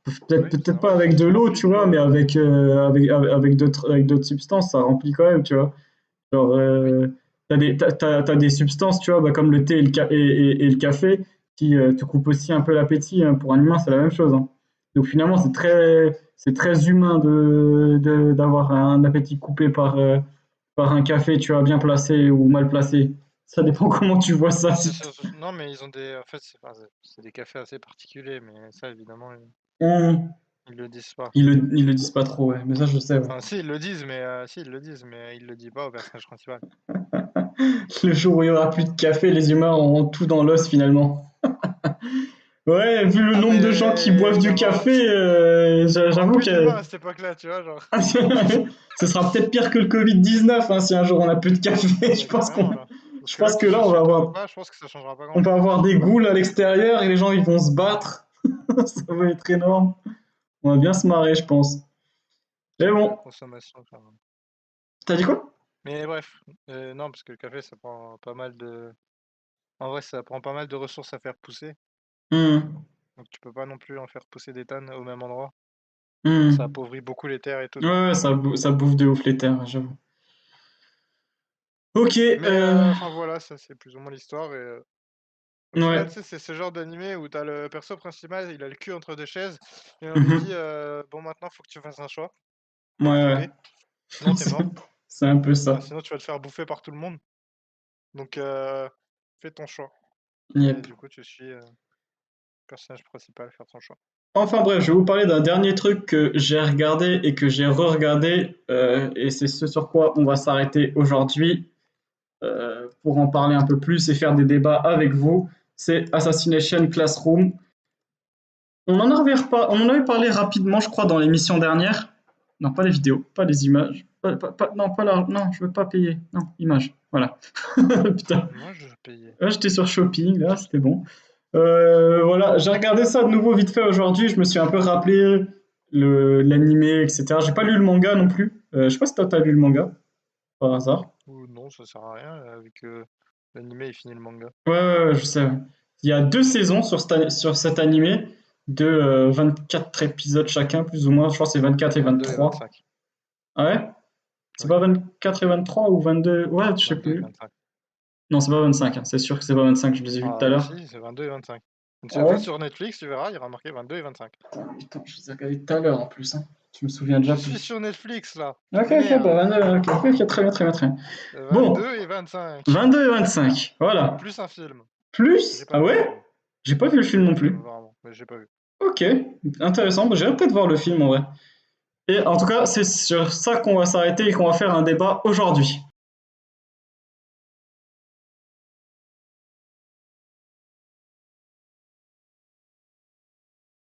Oui, c'est Peut-être pas normal, avec si de tu l'eau, remplis tu de vois, mais l'eau, avec d'autres substances, ça remplit quand même, tu vois. Genre, oui. t'as des substances, tu vois, bah, comme le thé et le café, qui te coupent aussi un peu l'appétit, hein. Pour un humain, c'est la même chose, hein. Donc finalement, c'est très humain d'avoir un appétit coupé par un café, tu vois, bien placé ou mal placé. Ça dépend comment tu vois ça. C'est non, mais ils ont des. En fait, c'est des cafés assez particuliers, mais ça, évidemment, Hum, ils le disent pas. ils le disent pas trop, ouais, mais ça, je sais, ouais. Enfin, si, ils le disent, mais si, ils le disent, mais ils le disent pas au personnage principal. Le jour où il y aura plus de café, les humains auront tout dans l'os finalement. Ouais, vu le Ah, nombre de gens qui mais boivent il y du aura, café, il y aura j'avoue plus que d'humains à cette époque-là, tu vois, genre. ce sera peut-être pire que le Covid-19, hein, si un jour on a plus de café. Ah bah carrément, là. Parce Je que là, pense que que ce là, soit chez toi ou pas, je pense que ça changera pas on va grand-chose. avoir des goules à l'extérieur et les gens ils vont se battre. Ça va être énorme. On va bien se marrer, je pense. Mais bon, La consommation, enfin. t'as dit quoi? Mais bref, non, parce que le café, ça prend pas mal de... En vrai, ça prend pas mal de ressources à faire pousser. Hmm, Donc tu peux pas non plus en faire pousser des tonnes au même endroit. Ça hmm. appauvrit beaucoup les terres et tout, Ouais, donc ouais, ça bouffe de ouf les terres, j'avoue. Ok, mais enfin voilà, ça c'est plus ou moins l'histoire. Et au final, ouais. tu sais, c'est ce genre d'animé où t'as le perso principal, il a le cul entre deux chaises, et on lui dit Mhm. bon, maintenant faut que tu fasses un choix, Ouais, faut te ouais. lever, sinon t'es C'est mort. c'est un peu Enfin, ça. sinon tu vas te faire bouffer par tout le monde. Donc fais ton choix. Et Yep. du coup, tu suis le personnage principal faire son choix. Enfin bref, je vais vous parler d'un dernier truc que j'ai regardé et que j'ai re-regardé, et c'est ce sur quoi on va s'arrêter aujourd'hui pour en parler un peu plus et faire des débats avec vous. C'est Assassination Classroom. On en avait parlé rapidement, je crois, dans l'émission dernière. Non, pas les vidéos, pas les images. Non, pas là. Non, je veux pas payer. Non, images. Voilà. Putain. Moi, je payais. Là, j'étais sur Shopping, là, c'était bon. Voilà, j'ai regardé ça de nouveau vite fait aujourd'hui. Je me suis un peu rappelé l'animé, etc. J'ai pas lu le manga non plus. Je sais pas si toi t'as lu le manga par hasard. Ou non, ça sert à rien, vu que l'animé il finit le manga. Ouais, ouais, ouais, je sais, ouais. Il y a deux saisons sur cet animé de 24 épisodes chacun, plus ou moins. Je crois que c'est 24 et 22 et 23. 25. Ah ouais? C'est Oui, pas 24 et 23 ou 22? Ouais, je sais 22 et plus. 25. Non, c'est pas 25, hein. C'est sûr que c'est pas 25, je les ai vus tout à Ah l'heure. si, c'est 22 et 25. Ah Va ouais? sur Netflix, tu verras, il y aura marqué 22 et 25. Putain, je les ai regardés tout à l'heure en plus, hein. Je me souviens déjà Je suis plus. sur Netflix là, tu Ok, ok, bah m'énerves. 22, ok, ok, ok, très bien, très bien, très bien. Bon, 22 et 25. 22 et 25, voilà. Plus un film. J'ai Plus? pas Ah vu le ouais? film. J'ai pas vu le J'ai film vu non le film plus. apparemment, mais j'ai pas vu. Ok, intéressant. Bah, j'irai peut-être voir le film en vrai. Et en tout cas, c'est sur ça qu'on va s'arrêter et qu'on va faire un débat aujourd'hui.